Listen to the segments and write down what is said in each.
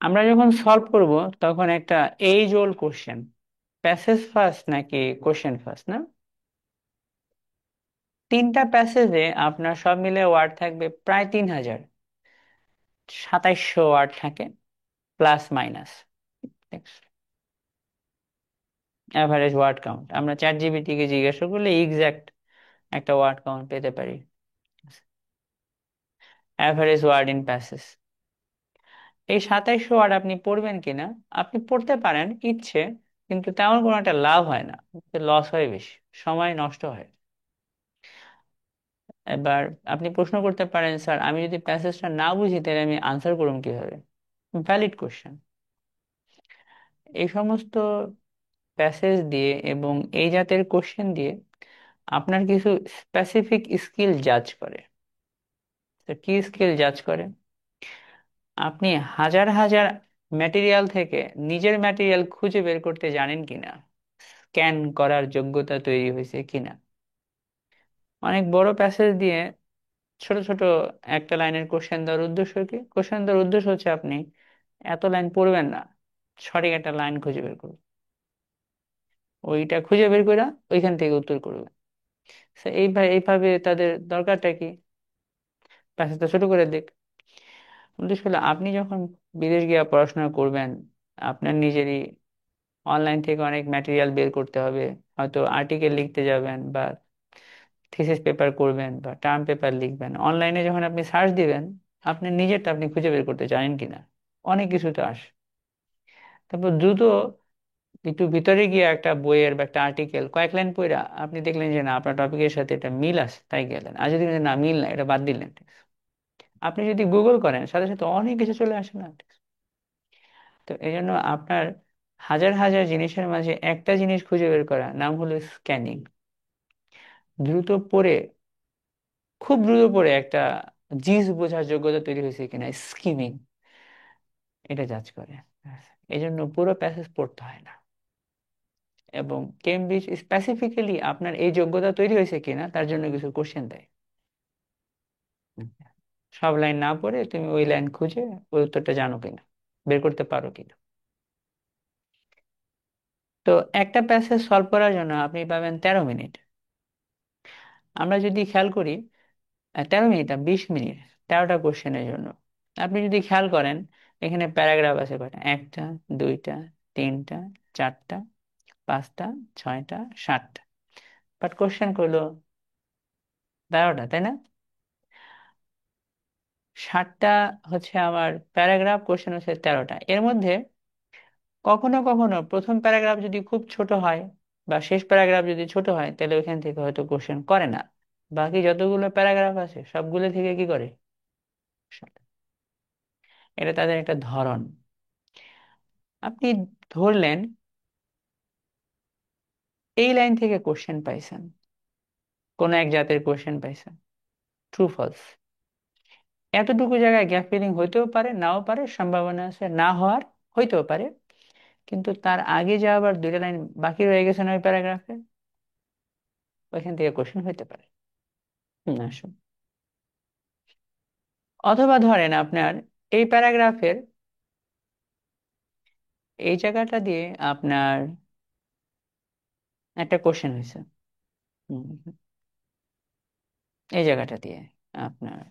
আমরা যখন সলভ করব তখন একটা age old question, passage first নাকি কোশ্চেন ফার্স্ট, না? তিনটা প্যাসেজে আপনার সব মিলে ওয়ার্ড থাকবে প্রায় 3,000, 2700 ওয়ার্ড থাকে, plus minus average word count. আমরা চ্যাট জিপিটি কে জিজ্ঞাসা করলে এক্সাক্ট একটা ওয়ার্ড কাউন্ট পেতে পারি। অ্যাভারেজ ওয়ার্ড ইন প্যাসেজ, এই 2700 ওয়ার্ড আপনি পড়বেন কিনা? আপনি পড়তে পারেন ইচ্ছে, কিন্তু তেমন কোনো একটা লাভ হয় না, লস হয় বেশি, সময় নষ্ট হয়। এবার আপনি প্রশ্ন করতে পারেন, স্যার আমি যদি প্যাসেজটা না বুঝি তাহলে আমি আনসার করুন কিভাবে? Valid question. এই সমস্ত প্যাসেজ দিয়ে এবং এই জাতের কোশ্চেন দিয়ে আপনার কিছু স্পেসিফিক স্কিল জাজ করে। তো কি স্কিল জাজ করে? আপনি হাজার হাজার ম্যাটেরিয়াল থেকে নিজের ম্যাটেরিয়াল খুঁজে বের করতে জানেন কিনা, স্ক্যান করার যোগ্যতা তৈরি হয়েছে কিনা। অনেক বড় প্যাসেজ দিয়ে ছোট ছোট একটা লাইনের কোশ্চেন দেওয়ার উদ্দেশ্য কি? কোশ্চেন দেওয়ার উদ্দেশ্য হচ্ছে আপনি এত লাইন পড়বেন না, সঠিক একটা লাইন খুঁজে বের করুন, ওইটা খুঁজে বের করে ওইখান থেকে উত্তর করবেন। So এইভাবে এইভাবে তাদের দরকারটা কি? প্যাসেজটা ছোট করে দেখ। উদ্দেশ্য হলো আপনি যখন বিদেশ গিয়ে পড়াশোনা করবেন, আপনার নিজেরই অনলাইন থেকে অনেক ম্যাটেরিয়াল বের করতে হবে। হয়তো আর্টিকেল লিখতে যাবেন, বা থিসিস পেপার করবেন, বা টার্ম পেপার লিখবেন। অনলাইনে যখন আপনি সার্চ দিবেন, আপনি নিজেরটা আপনি খুঁজে বের করতে জানেন কিনা, অনেক কিছু তো আসে। তারপর দ্রুত একটু ভিতরে গিয়ে একটা বইয়ের বা একটা আর্টিকেল কয়েক লাইন পড়া আপনি দেখলেন যে না, আপনার টপিকের সাথে এটা মিল আছে, তাই গেলেন। আর যদি না মিল না, এটা বাদ দিলেন। আপনি যদি গুগল করেন, সাথে সাথে অনেক কিছু চলে আসে না? তো এই জন্য আপনার হাজার হাজার জিনিসের মাঝে একটা জিনিস খুঁজে বের করা নাম হলো স্ক্যানিং। দ্রুত পড়ে, খুব দ্রুত পড়ে একটা জিনিস বোঝার যোগ্যতা তৈরি হয়েছে কিনা, স্কিমিং, এটা জাজ করে। এই জন্য পুরো প্যাসেজ পড়তে হয় না। এবং কেমব্রিজ স্পেসিফিক্যালি আপনার এই যোগ্যতা তৈরি হয়েছে কিনা তার জন্য কিছু কোশ্চেন দেয়। হুম। সব লাইন না পড়ে তুমি ওই লাইন খুঁজে ওই উত্তরটা জানো কিনা, বের করতে পারো কিনা। তো একটা প্যাসেজ সলভ করার জন্য আপনি পাবেন 13 মিনিট। আমরা যদি খেয়াল করি, 13 মিনিট না, 20 মিনিট 13টা কোশ্চেনের জন্য। আপনি যদি খেয়াল করেন, এখানে প্যারাগ্রাফ আছে কয়টা? একটা, দুইটা, তিনটা, চারটা, পাঁচটা, ছয়টা, সাতটা। বাট কোশ্চেন করলো 13টা, তাই না? সাতটা হচ্ছে আমার প্যারাগ্রাফ, কোশ্চেন হচ্ছে 13টা। এর মধ্যে কখনো কখনো প্রথম প্যারাগ্রাফ যদি খুব ছোট হয়, বা শেষ প্যারাগ্রাফ যদি ছোট হয়, তাহলে ওইখান থেকে হয়তো কোশ্চেন করে না। বাকি যতগুলো প্যারাগ্রাফ আছে সবগুলো থেকে কি করে? এটা তাদের একটা ধরন। আপনি ধরলেন এই লাইন থেকে কোশ্চেন পাইছেন, কোন এক জাতের কোশ্চেন পাইছেন, ট্রু ফলস। এতটুকু জায়গায় গ্যাপ ফিলিং হইতেও পারে, নাও পারে, সম্ভাবনা আছে না হওয়ার, হইতেও পারে। কিন্তু তার আগে যে আবার দুইটা লাইন বাকি রয়ে গেছে না ওই প্যারাগ্রাফে, ওইখান থেকে কোশ্চেন হইতে পারে। আসুন, অথবা ধরেন আপনার এই প্যারাগ্রাফের এই জায়গাটা দিয়ে আপনার একটা কোশ্চেন হয়েছে। হুম, এই জায়গাটা দিয়ে আপনার,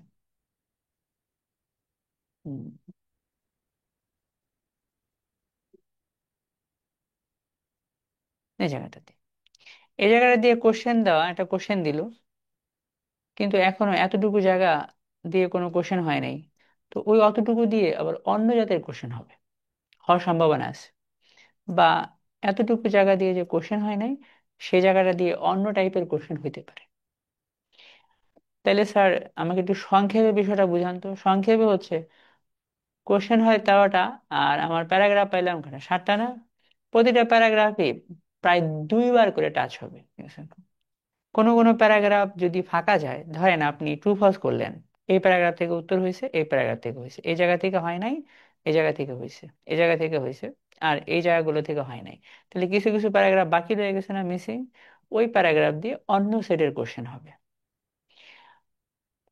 হুম, এই জায়গাটাতে, এই জায়গাটা দিয়ে কোশ্চেন দেওয়া, একটা কোশ্চেন দিল, কিন্তু এখনো এতটুকু জায়গা দিয়ে কোনো কোশ্চেন হয় নাই। তো ওই অতটুকু দিয়ে আবার অন্য জাতের কোশ্চেন হবে, হওয়ার সম্ভাবনা আছে। বা এতটুকু জায়গা দিয়ে যে কোশ্চেন হয় নাই, সেই জায়গাটা দিয়ে অন্য টাইপের কোশ্চেন হইতে পারে। তাইলে স্যার আমাকে একটু সংক্ষেপে বিষয়টা বুঝান তো। সংক্ষেপে হচ্ছে কোশ্চেন হয় 13টা, আর আমার প্যারাগ্রাফ পাইলাম কয়টা? 7টা, না? প্রতিটা প্যারাগ্রাফে প্রায় দুইবার করে টাচ হবে, ঠিক আছে? কোনো কোনো প্যারাগ্রাফ যদি ফাঁকা যায়, ধরেন আপনি ট্রু ফলস করলেন, এই প্যারাগ্রাফ থেকে উত্তর হয়েছে, এই প্যারাগ্রাফ থেকে হয়েছে, এই জায়গা থেকে হয় নাই, এই জায়গা থেকে হয়েছে, এই জায়গা থেকে হয়েছে, আর এই জায়গাগুলো থেকে হয় নাই, তাহলে কিছু কিছু প্যারাগ্রাফ বাকি রয়ে গেছে না, মিসিং। ওই প্যারাগ্রাফ দিয়ে অন্য সেটের কোশ্চেন হবে।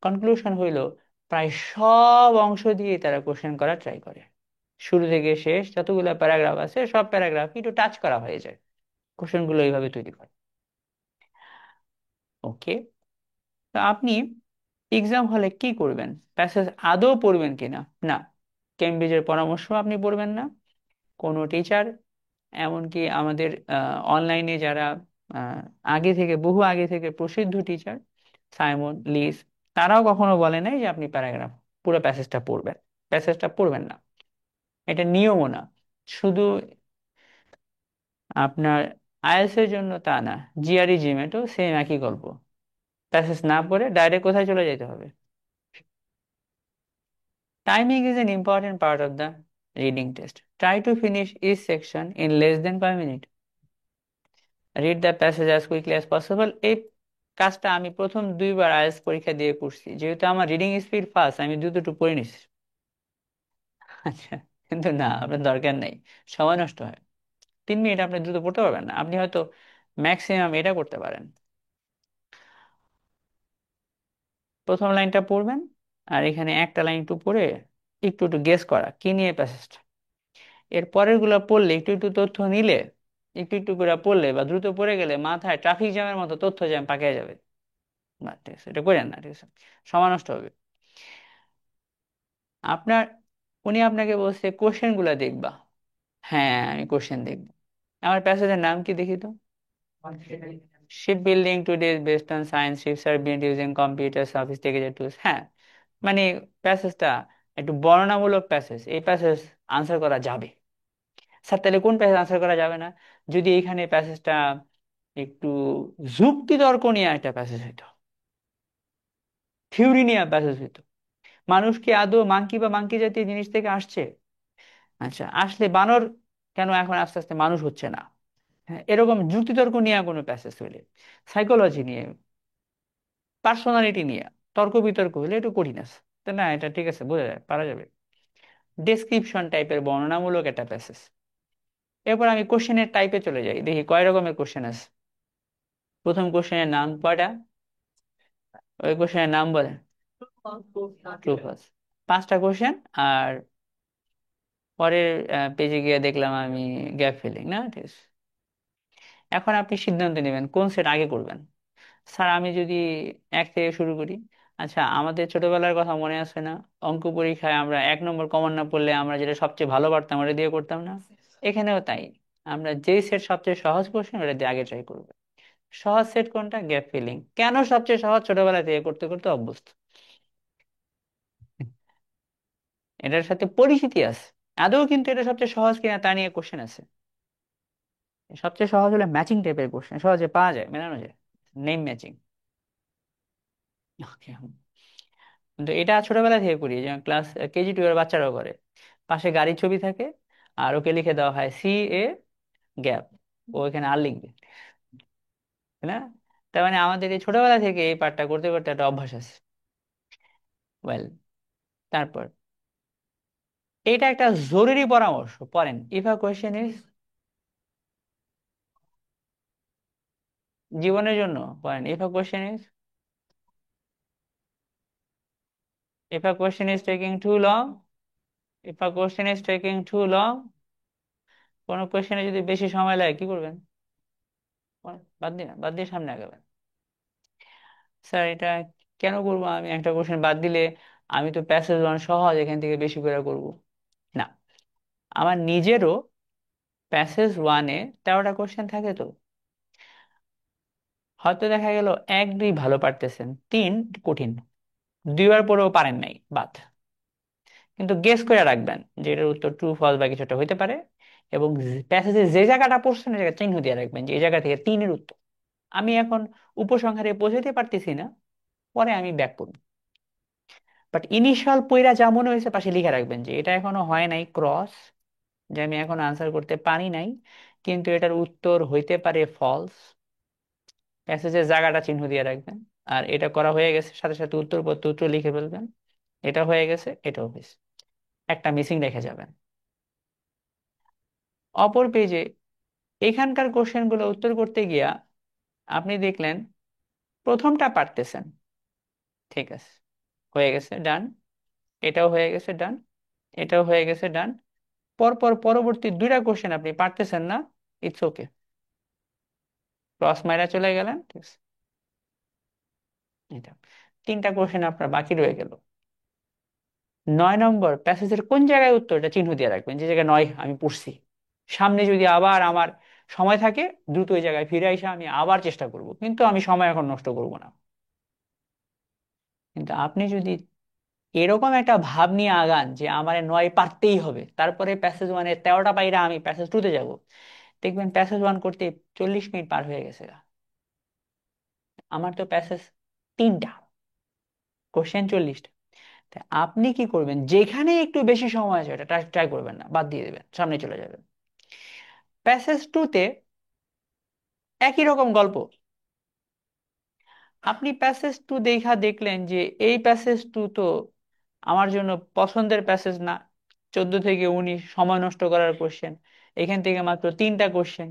কনক্লুশন হইল প্রায় সব অংশ দিয়ে তারা কোশ্চেন করার ট্রাই করে। শুরু থেকে শেষ যতগুলো প্যারাগ্রাফ আছে সব প্যারাগ্রাফ একটু টাচ করা হয়ে যায়। কোশ্চেন গুলো এইভাবে তৈরি করে। ওকে। তো আপনি এক্সাম হলে কি করবেন? প্যাসেজ আদৌ পড়বেন কিনা? না। কেমব্রিজের পরামর্শ আপনি পড়বেন না। কোনো টিচার, এমনকি আমাদের অনলাইনে যারা আহ, আগে থেকে, বহু আগে থেকে প্রসিদ্ধ টিচার, সাইমন লিস, তারাও কখনো বলে নাই যে আপনি প্যারাগ্রাফ পুরো প্যাসেজটা পড়বেন। প্যাসেজটা পড়বেন না, এটা নিয়মও না। শুধু আপনার আইএলটিএস এর জন্য তা না, জিআরই জিমেটও সেম একই গল্প। প্যাসেজ না পড়ে ডাইরেক্ট কোথায় চলে যেতে হবে? Timing is an important part of the reading test. Try to finish each section in less than 5 minutes. Read the passage as quickly as possible. এই কাজটা আমি প্রথম 2বার আইএলটিএস পরীক্ষা দিয়ে করছি, যেহেতু আমার রিডিং স্পিড ফাস্ট, আমি দ্রুত একটু পড়ে নিছি। আচ্ছা, কিন্তু না, আপনার দরকার নেই, সময় নষ্ট হয়। 3 মিনিট আপনি দ্রুত পড়তে পারবেন না। আপনি হয়তো ম্যাক্সিমাম এটা করতে পারেন, প্রথম লাইনটা পড়বেন, আর এখানে একটা লাইন একটু পড়ে একটু একটু গেস করা কি নিয়ে প্যাসেজটা। এর পরের গুলা পড়লে, একটু একটু তথ্য নিলে, একটু একটু করে পড়লে বা দ্রুত পড়ে গেলে মাথায় ট্রাফিক জ্যামের মতো তথ্য জ্যাম পাকিয়ে যাবে। না, ঠিক আছে, এটা করেন না, ঠিক আছে, সময় নষ্ট হবে আপনার। উনি আপনাকে বলছে কোশ্চেন গুলা দেখবা। হ্যাঁ, আমি কোশ্চেন দেখবো। আমার প্যাসেজের নাম কি দেখি তো? Ship building today based on science, ships are built using computer sophisticated tools. হ্যাঁ, মানে প্যাসেজটা একটু বর্ণনামূলক প্যাসেজ, এই প্যাসেজ আনসার করা যাবে। স্যার, তাহলে কোন প্যাসেজ আনসার করা যাবে না? যদি এইখানে প্যাসেজটা একটু যুক্তি তর্ক নিয়ে একটা প্যাসেজ হইতো, থিওরি নিয়ে প্যাসেজ হইতো, মানুষ কি আদৌ মাংকি বা মাংকি জাতীয় জিনিস থেকে আসছে? আচ্ছা, আসলে বানর কেন এখন আস্তে আস্তে মানুষ হচ্ছে না? হ্যাঁ, এরকম যুক্তিতর্ক নিয়ে কোনো প্যাসেজ হইলে, সাইকোলজি নিয়ে, পার্সোনালিটি নিয়ে তর্ক বিতর্ক হইলে একটু কঠিন আছে। তো না, এটা ঠিক আছে, বোঝা যায়, পারা যাবে। ডেসক্রিপশন টাইপের বর্ণনামূলক একটা প্যাসেজ। এরপর আমি কোশ্চেনের টাইপে চলে যাই, দেখি কয় রকমের কোশ্চেন আছে। প্রথম কোশ্চেনের নাম কয়টা? ওই কোশ্চেনের নাম বলেন। True false. 5টা কোশ্চেন। আর পরের পেজে গিয়ে দেখলাম আমি গ্যাপ ফিলিং, না, ঠিক আছে। এখন আপনি সিদ্ধান্ত নেবেন কোন সেট আগে করবেন। স্যার, আমি যদি 1 থেকে শুরু করি। আচ্ছা, আমাদের ছোটবেলার কথা মনে আছে না? অঙ্ক পরীক্ষায় আমরা 1 নম্বর কমন না পড়লে আমরা যেটা সবচেয়ে ভালো পারতাম ওটা দিয়ে করতাম না? এখানেও তাই। আমরা যেই সেট সবচেয়ে সহজ কোশ্চেন ওটা দিয়ে আগে ট্রাই করবো। সহজ সেট কোনটা? Gap filling. কেন সবচেয়ে সহজ? ছোটবেলা থেকে করতে করতে অভ্যস্ত। এটার সাথে পরিচিতি আছে। আদৌ কিন্তু এটা সবচেয়ে সহজ কিনা তা নিয়ে কোশ্চেন আছে। সবচেয়ে সহজ হলে ম্যাচিং টাইপের কোশ্চেন, সহজে পাওয়া যায়, মেলানো যায়, নেম ম্যাচিং। কিন্তু এটা ছোটবেলা থেকে করি, যেমন ক্লাস কেজি 2 এর বাচ্চারাও করে। পাশে গাড়ির ছবি থাকে, আর ওকে লিখে দেওয়া হয় CA গ্যাপ, ও এখানে আর লিখবে, তাই না? তার মানে আমাদের এই ছোটবেলা থেকে এই পাঠটা করতে করতে একটা অভ্যাস আছে। ওয়েল, তারপর এটা একটা জরুরি পরামর্শ, পড়েন। ইফ আ কোয়েশ্চেন ইজ, জীবনের জন্য পড়েন। If a question is, if a question is taking too long, if a question is taking too long, কোনো কোয়েশ্চেনে যদি বেশি সময় লাগে কি করবেন? বাদ দিয়ে, বাদ দিয়ে সামনে আগাবেন। স্যার, এটা কেন করবো? আমি একটা কোশ্চেন বাদ দিলে আমি তো প্যাসেজ ওয়ান সহজ, এখান থেকে বেশি করে করব? না, আমার নিজেরও প্যাসেজ 1-এ 13টা কোশ্চেন থাকে। তো হয়তো দেখা গেল 1-2 ভালো পারতেছেন, 3 কঠিন, 2বার পরেও পারেন নাই, বাদ। কিন্তু গেস করে রাখবেন যে এটার উত্তর ট্রু ফলস বা কিছুটা হইতে পারে। এবং প্যাসেজে যে জায়গাটা পড়ছেন এই জায়গায় চিহ্ন দিয়ে রাখবেন যে এই জায়গা থেকে 3-এর উত্তর। আমি এখন উপসংহারে পৌঁছাতে পারতেছি না, পরে আমি ব্যাক করব। বাট ইনিশিয়াল পইরা যা মনে হয়েছে পাশে লিখে রাখবেন যে এটা এখনো হয় নাই ক্রস, যে আমি এখন আনসার করতে পারি নাই, কিন্তু এটার উত্তর হইতে পারে ফলস। প্যাসেজের জায়গাটা চিহ্ন দিয়ে রাখবেন। আর এটা করা হয়ে গেছে, সাথে সাথে উত্তরপত্র উত্তর লিখে ফেলবেন। এটা হয়ে গেছে, এটাও হয়েছে, একটা মিসিং রেখে যাবেন। অপর পেজে এখানকার কোশ্চেন গুলো উত্তর করতে গিয়া আপনি দেখলেন প্রথমটা পারতেছেন, ঠিক আছে, হয়ে গেছে, ডান। এটাও হয়ে গেছে, ডান। এটাও হয়ে গেছে, ডান। পরপর পরবর্তী দুইটা কোশ্চেন আপনি পারতেছেন না, ইটস ওকে, ক্রস মাইরা চলে গেলেন, ঠিক আছে। এটা তিনটা কোশ্চেন আপনার বাকি রয়ে গেল। 9 নম্বর প্যাসেজের কোন জায়গায় উত্তরটা চিহ্ন দিয়ে রাখবেন, যে জায়গায় নয় আমি পড়ছি, সামনে যদি আবার আমার সময় থাকে দ্রুত ওই জায়গায় ফিরে এসে আমি আবার চেষ্টা করব, কিন্তু আমি সময় এখন নষ্ট করব না। কিন্তু আপনি যদি এরকম একটা ভাব নিয়ে আগান যে আমার 9 পারতেই হবে, তারপরে প্যাসেজ ওয়ানে 13টা পাইরা আমি প্যাসেজ টুতে যাব, দেখবেন প্যাসেজ ওয়ান করতে 40 মিনিট পার হয়ে গেছে। আমার তো প্যাসেজ তিনটা, কোশ্চেন 40টা। তা আপনি কি করবেন, যেখানে একটু বেশি সময় আছে এটা ট্রাই ট্রাই করবেন না, বাদ দিয়ে দেবেন, সামনে চলে যাবেন। প্যাসেজ টুতে একই রকম গল্প, আপনি প্যাসেজ টু দেখা দেখলেন যে এই প্যাসেজ টু তো আমার জন্য পছন্দের প্যাসেজ না, 14 থেকে 19 সময় নষ্ট করার কোশ্চেন, এখান থেকে মাত্র তিনটা কোশ্চেন।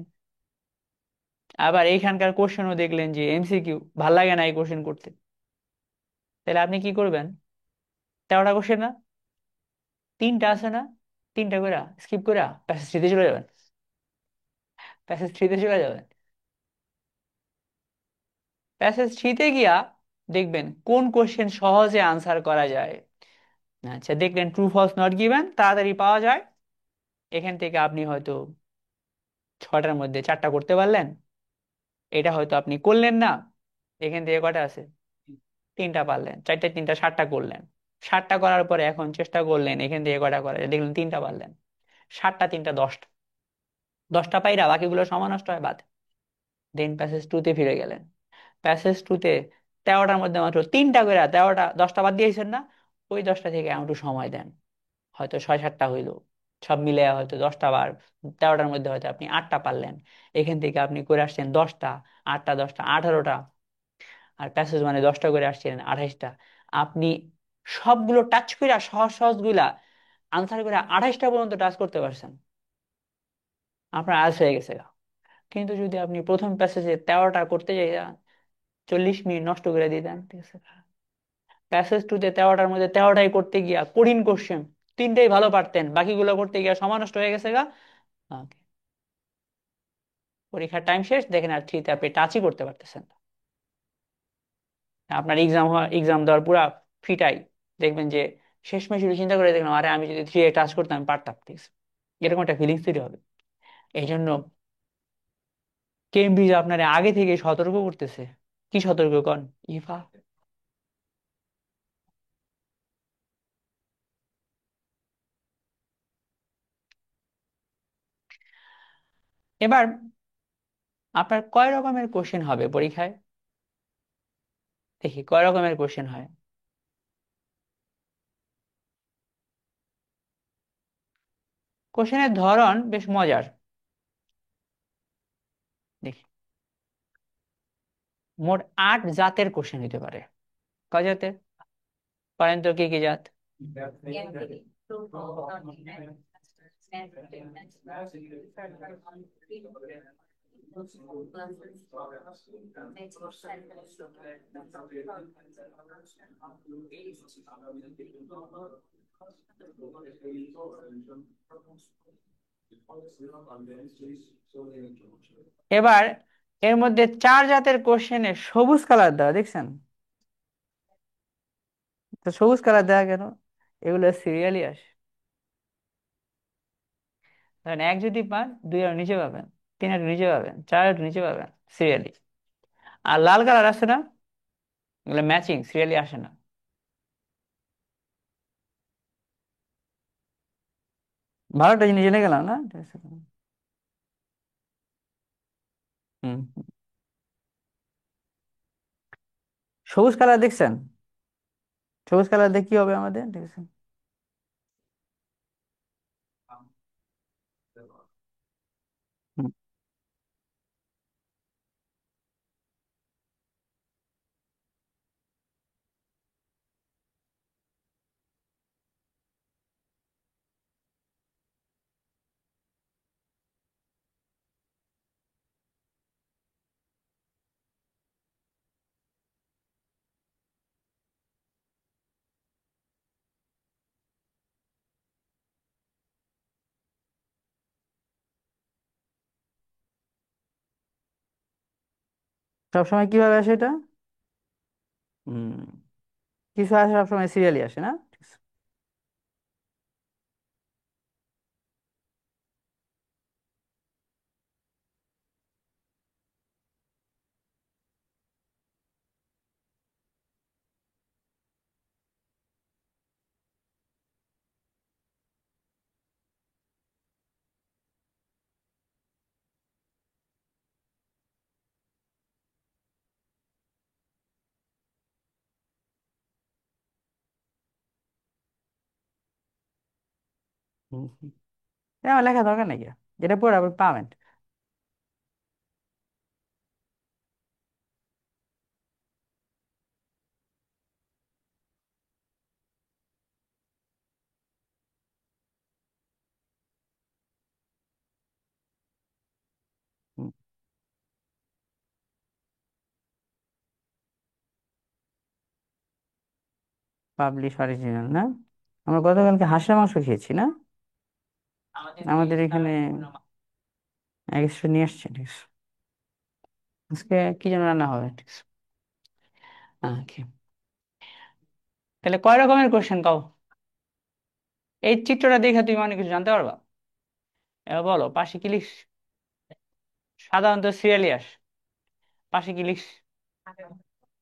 আবার এইখানকার কোশ্চেনও দেখলেন যে এমসিকিউ, ভাল লাগে না এই কোশ্চেন করতে, তাহলে আপনি কি করবেন? 13টা কোশ্চেন না, তিনটা আছে না, তিনটা করে স্কিপ করে প্যাসেজ থ্রিতে চলে যাবেন, প্যাসেজ থ্রিতে চলে যাবেন। প্যাসেজ থ্রিতে গিয়া দেখবেন কোন কোশ্চেন সহজে আনসার করা যায়। আচ্ছা, দেখলেন ট্রু ফলস নট গিভেন তাড়াতাড়ি পাওয়া যায়, এখান থেকে আপনি হয়তো 6টার মধ্যে 4টা করতে পারলেন, এটা হয়তো আপনি করলেন না, এখান থেকে কটা আছে, তিনটা পারলেন, 4টা 3টা 7টা করলেন, 7টা করার পরে এখন চেষ্টা করলেন এখান থেকে কটা করা যায়, দেখলেন তিনটা পারলেন, 7টা 3টা 10টা, 10টা পাইরা বাকিগুলো সমান নষ্ট হয় বাদ, দেন প্যাসেজ টুতে ফিরে গেলেন। প্যাসেজ টুতে 13টার মধ্যে মাত্র তিনটা করে, 13টা 10টা বাদ দিয়েছেন না, ওই 10টা থেকে একটু সময় দেন, হয়তো 6-7টা হইলো, সব মিলে হয়তো 10টা বার, 13টার মধ্যে হয়তো আপনি 8টা পারলেন, এখান থেকে আপনি করে আসছেন 10টা, 8টা 10টা 18টা, আর প্যাসেজ মানে 10টা করে আসছিলেন 28টা। আপনি সবগুলো টাচ করে সহজ সহজ গুলা আনসার করে 28টা পর্যন্ত টাচ করতে পারছেন, আপনার আজ হয়ে গেছে গা। কিন্তু যদি আপনি প্রথম প্যাসেজে 13টা করতে যাই 40 মিনিট নষ্ট করে দিতেন, ঠিক আছে। প্যাসেজ টুতে 13টার মধ্যে 13টাই করতে গিয়া কঠিন কোশ্চেন তিনটেই ভালো পারতেন, বাকিগুলো করতে গিয়া সময় নষ্ট হয়ে গেছে গা। Okay, পরীক্ষার টাইম শেষ, দেখেন আর থ্রিতে আপনি টাচই করতে পারতেছেন না। আপনার এক্সাম দেওয়ার পুরা ফিটাই, দেখবেন যে শেষমেশ শুধু চিন্তা করে দেখলাম, আরে আমি যদি থ্রি এ টাচ করতাম আমি পারতাম, ঠিক আছে, এরকম একটা ফিলিংস তৈরি হবে। এই জন্য কেমব্রিজ আপনার আগে থেকে সতর্ক করতেছে। কি সতর্ক কন? ইভা। এবার আপনার কয় রকমের কোশ্চেন হবে পরীক্ষায়, দেখি কয় রকমের কোশ্চেন হয়। কোশ্চেনের ধরন বেশ মজার, দেখি। মোট 8 জাতের কোশ্চেন হতে পারে। কয় জাতের? পারেন তো কি কি জাত? এবার এর মধ্যে 4 জাতের কোশ্চেনে সবুজ কালার দেওয়া দেখছেন, তো সবুজ কালার দেওয়া কেন? এগুলো সিরিয়ালি আসে, ধরেন এক যদি পান, দুই আর নিচে পাবেন, তিন আর নিচে পাবেন, চার আর নিচে পাবেন, সিরিয়ালি। আর লাল কালার আছে না, এগুলো ম্যাচিং, সিরিয়ালি আসে না। ভালো একটা জিনিস জেনে গেলাম না, ঠিক আছে। হুম। সবুজ কালার দেখছেন, সবুজ কালার দিয়ে কি হবে আমাদের, ঠিক আছে। হুম। সবসময় কিভাবে আসে এটা? হুম, কিছু আসে সবসময় সিরিয়ালি আসে না? হুম হুম। আমার লেখা দরকার নাকি, যেটা পড়ে আপনি পাবেন। পাবলিশ অরিজিনাল না? আমরা গতকালকে হাঁসের মাংস খেয়েছি না? আমাদের এখানে এক্সট্রা নিয়ে আসছে, ঠিক আছে। আজকে কি যেন রান্না হবে, ঠিক আছে। ওকে, তাহলে কয় রকমের কোশ্চেন কও? এই চিত্রটা দেখে তুমি অনেক কিছু জানতে পারবা। এবার বলো, পাশে কি লিখস? সাধারণত সিরিয়ালি আস। পাশে কি লিখস?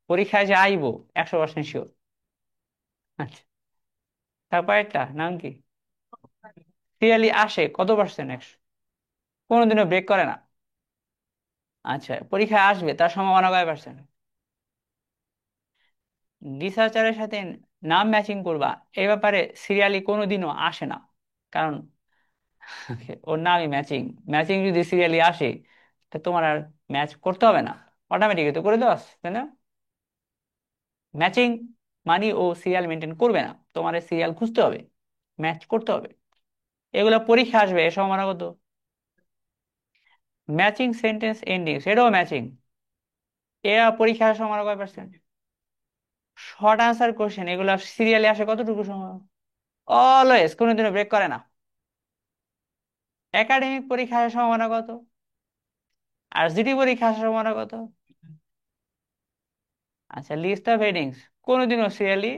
পরীক্ষায় যে আইবো 100% শিওর। আচ্ছা, তারপর একটা নাম কি? সিরিয়ালি আসে কত পার্সেন্ট? 100। কোনোদিনও ব্রেক করে না। আচ্ছা, পরীক্ষায় আসবে তার সম্ভাবনা কয় পার্সেন্ট? রিসার্চারের সাথে নাম ম্যাচিং করবা, এই ব্যাপারে সিরিয়ালি কোনোদিনও আসে না। কারণ ওর নামই ম্যাচিং। ম্যাচিং যদি সিরিয়ালি আসে, তা তোমার আর ম্যাচ করতে হবে না, অটোমেটিক তো করে দেওয়া আছে, তাই না? ম্যাচিং মানে ও সিরিয়াল মেনটেন করবে না, তোমার সিরিয়াল খুঁজতে হবে, ম্যাচ করতে হবে। এগুলো পরীক্ষা আসবে, এ সম্ভাবনা কত? ম্যাচিং সেন্টেন্স এন্ডিং, সেটাও ম্যাচিং। এরা পরীক্ষা আসার সম্ভাবনা কয় পার্সেন্ট? শর্ট আনসার কোশ্চেন এগুলো সিরিয়ালে আসে কতটুকু সময়? অলওয়েজ, কোনোদিনও ব্রেক করে না। একাডেমিক পরীক্ষা আসার সম্ভাবনা কত? আর জিডি পরীক্ষা আসার সম্ভাবনা কত? আচ্ছা, লিস্ট অফ হেডিংস কোনোদিনও সিরিয়ালি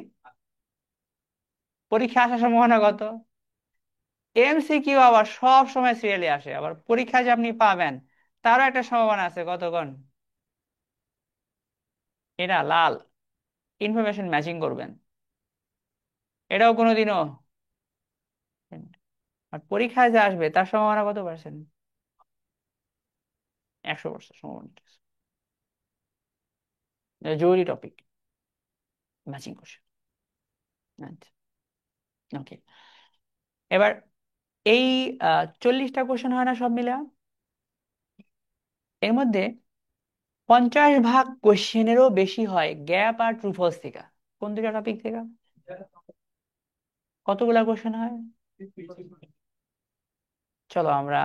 পরীক্ষা আসার সম্ভাবনা কত? এমসিকিউ আবার সব সময় সিরিয়ালি আসে, আবার পরীক্ষা যে আপনি পাবেন তারও একটা সম্ভাবনা আছে, কতক্ষণ? এটা লাল, ইনফরমেশন ম্যাচিং করবেন, এটাও কোনোদিনও। আর পরীক্ষায় যে আসবে তার সম্ভাবনা কত পার্সেন্ট? 100% সম্ভাবনা। এটা জরুরি টপিক, ম্যাচিং কোশ্চেন। আচ্ছা, ওকে। এবার এই 40টা কোশ্চেন হয় না সব মিলে? এর মধ্যে 50 ভাগ কোশ্চেনেরও বেশি হয় গ্যাপ আর ট্রু ফলস থেকে। কোন দুটা টপিক থেকে? কতগুলা কোশ্চেন হয়? চলো আমরা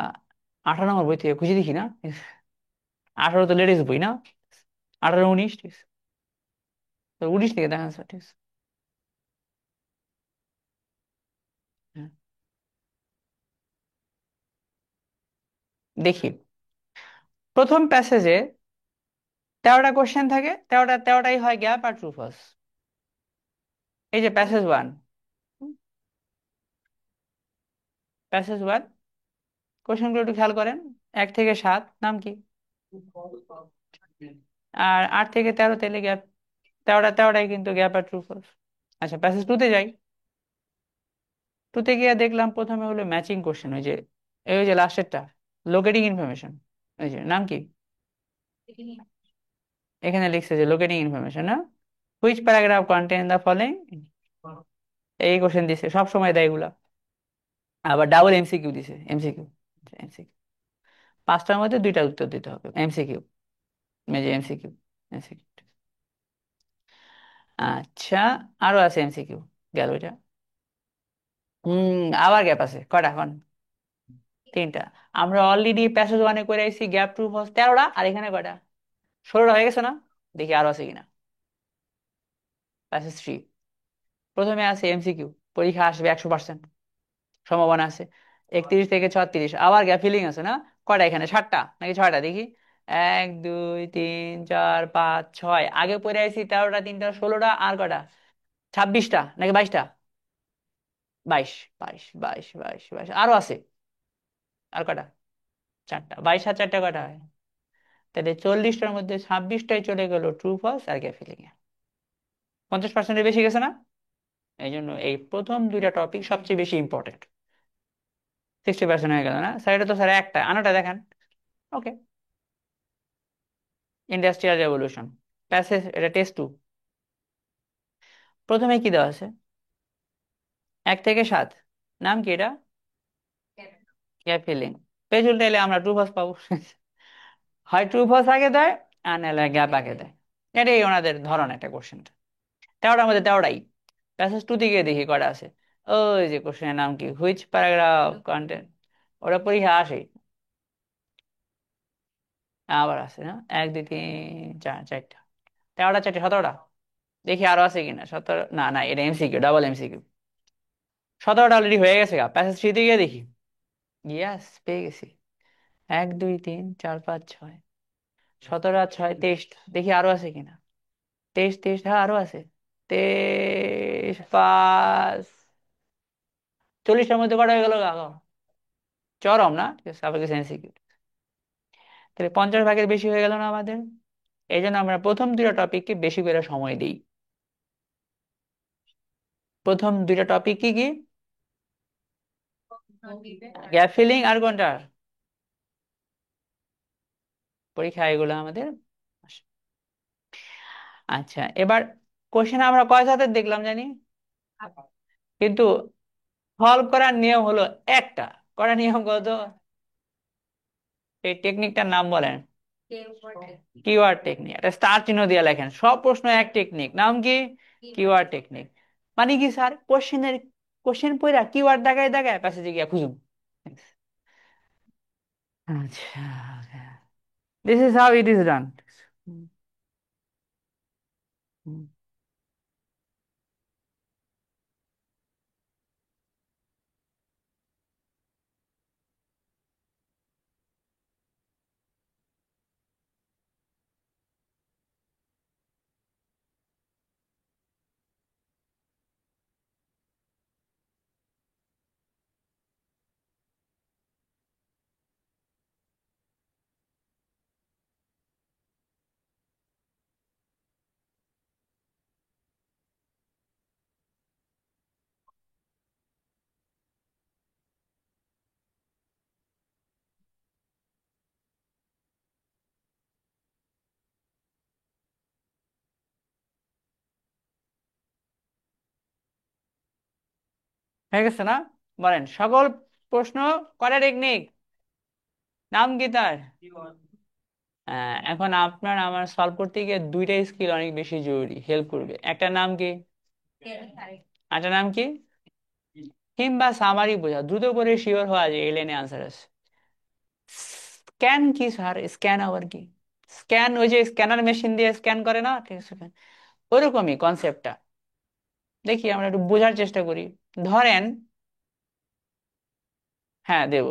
18 নম্বর বই থেকে খুঁজে দেখি না? 18 তো লেডিস বই না? 18 19, ঠিক আছে। তো 19 থেকে দেখা যাচ্ছে, ঠিক আছে। হ্যাঁ, দেখি। প্রথম প্যাসেজে 13টা কোশ্চেন থাকে, 13টাই হয় গ্যাপ আর ট্রু ফলস। এই যে প্যাসেজ 1, প্যাসেজ 1 কোশ্চেনগুলো একটু খেয়াল করেন। 1 থেকে 7 নাম কি? আর 8 থেকে 13 তেলে গ্যাপ। 13টাই কিন্তু গ্যাপ আর ট্রু ফলস। আচ্ছা, প্যাসেজ 2 তে যাই। 2 তে গিয়ে দেখলাম প্রথমে হলো ম্যাচিং কোশ্চেন, ওই যে এই যে লাস্টেরটা, লোকেটিং ইনফরমেশন। ওই যে নাম কি? এখানে লিখছে যে লোকেটিং ইনফরমেশন না? Which paragraph contain the following. এই কোশ্চেন দিছে, সব সময় দেয় এগুলা। আবার ডাবল এমসিকিউ দিছে, এমসিকিউ। এমসিকিউ 5টার মধ্যে 2টা উত্তর দিতে হবে, এমসিকিউ। এই যে এমসিকিউ, এমসিকিউ। আচ্ছা, আরো আছে এমসিকিউ, গেল এটা। আবার গ্যাপ আছে কয়টা এখন? 3টা। আমরা অলরেডি প্যাসেজ 1-এ করে আইছি গ্যাপ ট্রু ফলস 13টা, আর এখানে কয়টা? 16টা হয়ে গেছে না? দেখি আরো আছে কিনা। প্যাসেজ 3, প্রথমে আছে এমসিকিউ, পরীক্ষা আসবে 100% সম্ভাবনা আছে। 31 থেকে 36, আবার গ্যাপ ফিলিং আছে না? কয়টা এখানে? 7টা নাকি 6টা দেখি? এক, দুই, তিন, চার, পাঁচ, ছয়, আগে পড়ে আইছি 13টা, 3টা, 16টা, আর কটা? 26টা নাকি 22টা? 22, 22, 22, 22, 22, আরো আছে। আর কটা? 4টা। 22 আর 4টা কটা হয়? তাহলে 40টার মধ্যে 26টাই চলে গেল ট্রু ফলস আর গ্যাপ ফিলিং এ। 50%-এর বেশি গেছে না? এই জন্য এই প্রথম দুইটা টপিক সবচেয়ে বেশি ইম্পর্টেন্ট। 60% হয়ে গেল না স্যার? এটা তো স্যার একটা, আনাটা দেখান। ওকে। ইন্ডাস্ট্রিয়াল রেভলিউশন, প্যাসেজ, এটা টেস্ট 2। প্রথমে কি দেওয়া আছে? 1 থেকে 7। নাম কি এটা? Gap filling. পেজ উল্টাইলে আমরা ট্রু ফলস পাবো। হয় ট্রু ফলস আগে দেয়, আর নাহলে গ্যাপ আগে দেয়। এটাই ওনাদের ধরন একটা কোশ্চেন। 13টার মধ্যে 13টাই। প্যাসেজ 2 দিকে দেখি কটা আছে। ওই যে কোশ্চেনের নাম কি, হুইচ প্যারাগ্রাফ কন্টেন্ট, ওটা পরীক্ষা আসে। আবার আছে না, 1, 2, 3, 4, 4টা। 13টা, 4টে, 17টা। দেখি আরো আছে কিনা। 17, না না, এটা এমসিকিউ, ডাবল এমসিকিউ। 17টা অলরেডি হয়ে গেছে গা, প্যাসেজ 3 দিকে দেখি। ইয়াস, পেয়ে গেছি। 1, 2, 3, 4, 5, 6। 17 আর 6, 23। দেখি আরো আছে কিনা। 23, 23, হ্যাঁ আরো আছে। 23, 5। 40টার মধ্যে কটা হয়ে গেল গা? চরম না? ঠিক আছে, আবার কিছু এমসিকিউ। তাহলে 50 ভাগের বেশি হয়ে গেল না আমাদের? এই জন্য আমরা প্রথম দুটো টপিককে বেশি করে সময় দিই। প্রথম দুইটা টপিক কি কি? গ্যাপ ফিলিং আর কোনটা? পরীক্ষা এগুলো আমাদের আসে। আচ্ছা, এবার কোশ্চেন আমরা কয় জাতের দেখলাম জানি, কিন্তু সলভ করার নিয়ম হলো একটা। করার নিয়ম কত? এই টেকনিকটার নাম বলেন। Keyword technique. একটা স্টার চিহ্ন দিয়ে লেখেন, সব প্রশ্ন এক টেকনিক, নাম কি? Keyword technique. মানে কি স্যার, কোশ্চেন পড়া কিওয়ার্ড দেখায় দেখায় প্যাসেজে গিয়া খুঁজুন। আচ্ছা, this is how it is done. হয়ে গেছে না? বলেন, সকল প্রশ্ন কয়টা টেকনিক, নাম কি তার? এখন আপনার আমার সলভ করতে গিয়ে দুইটা স্কিল অনেক বেশি জরুরি, হেল্প করবে। একটা নাম কি? একটা নাম কি? কিংবা সামারি বোঝা, দ্রুত করে শিওর হওয়া যায় এই লাইনে আনসার আছে। স্ক্যান কি স্যার? স্ক্যান আবার কি? স্ক্যান ওই যে স্ক্যানার মেশিন দিয়ে স্ক্যান করে না, ঠিক আছে, ওরকমই কনসেপ্টটা। দেখি আমরা একটু বোঝার চেষ্টা করি। ধরেন, হ্যাঁ দেব।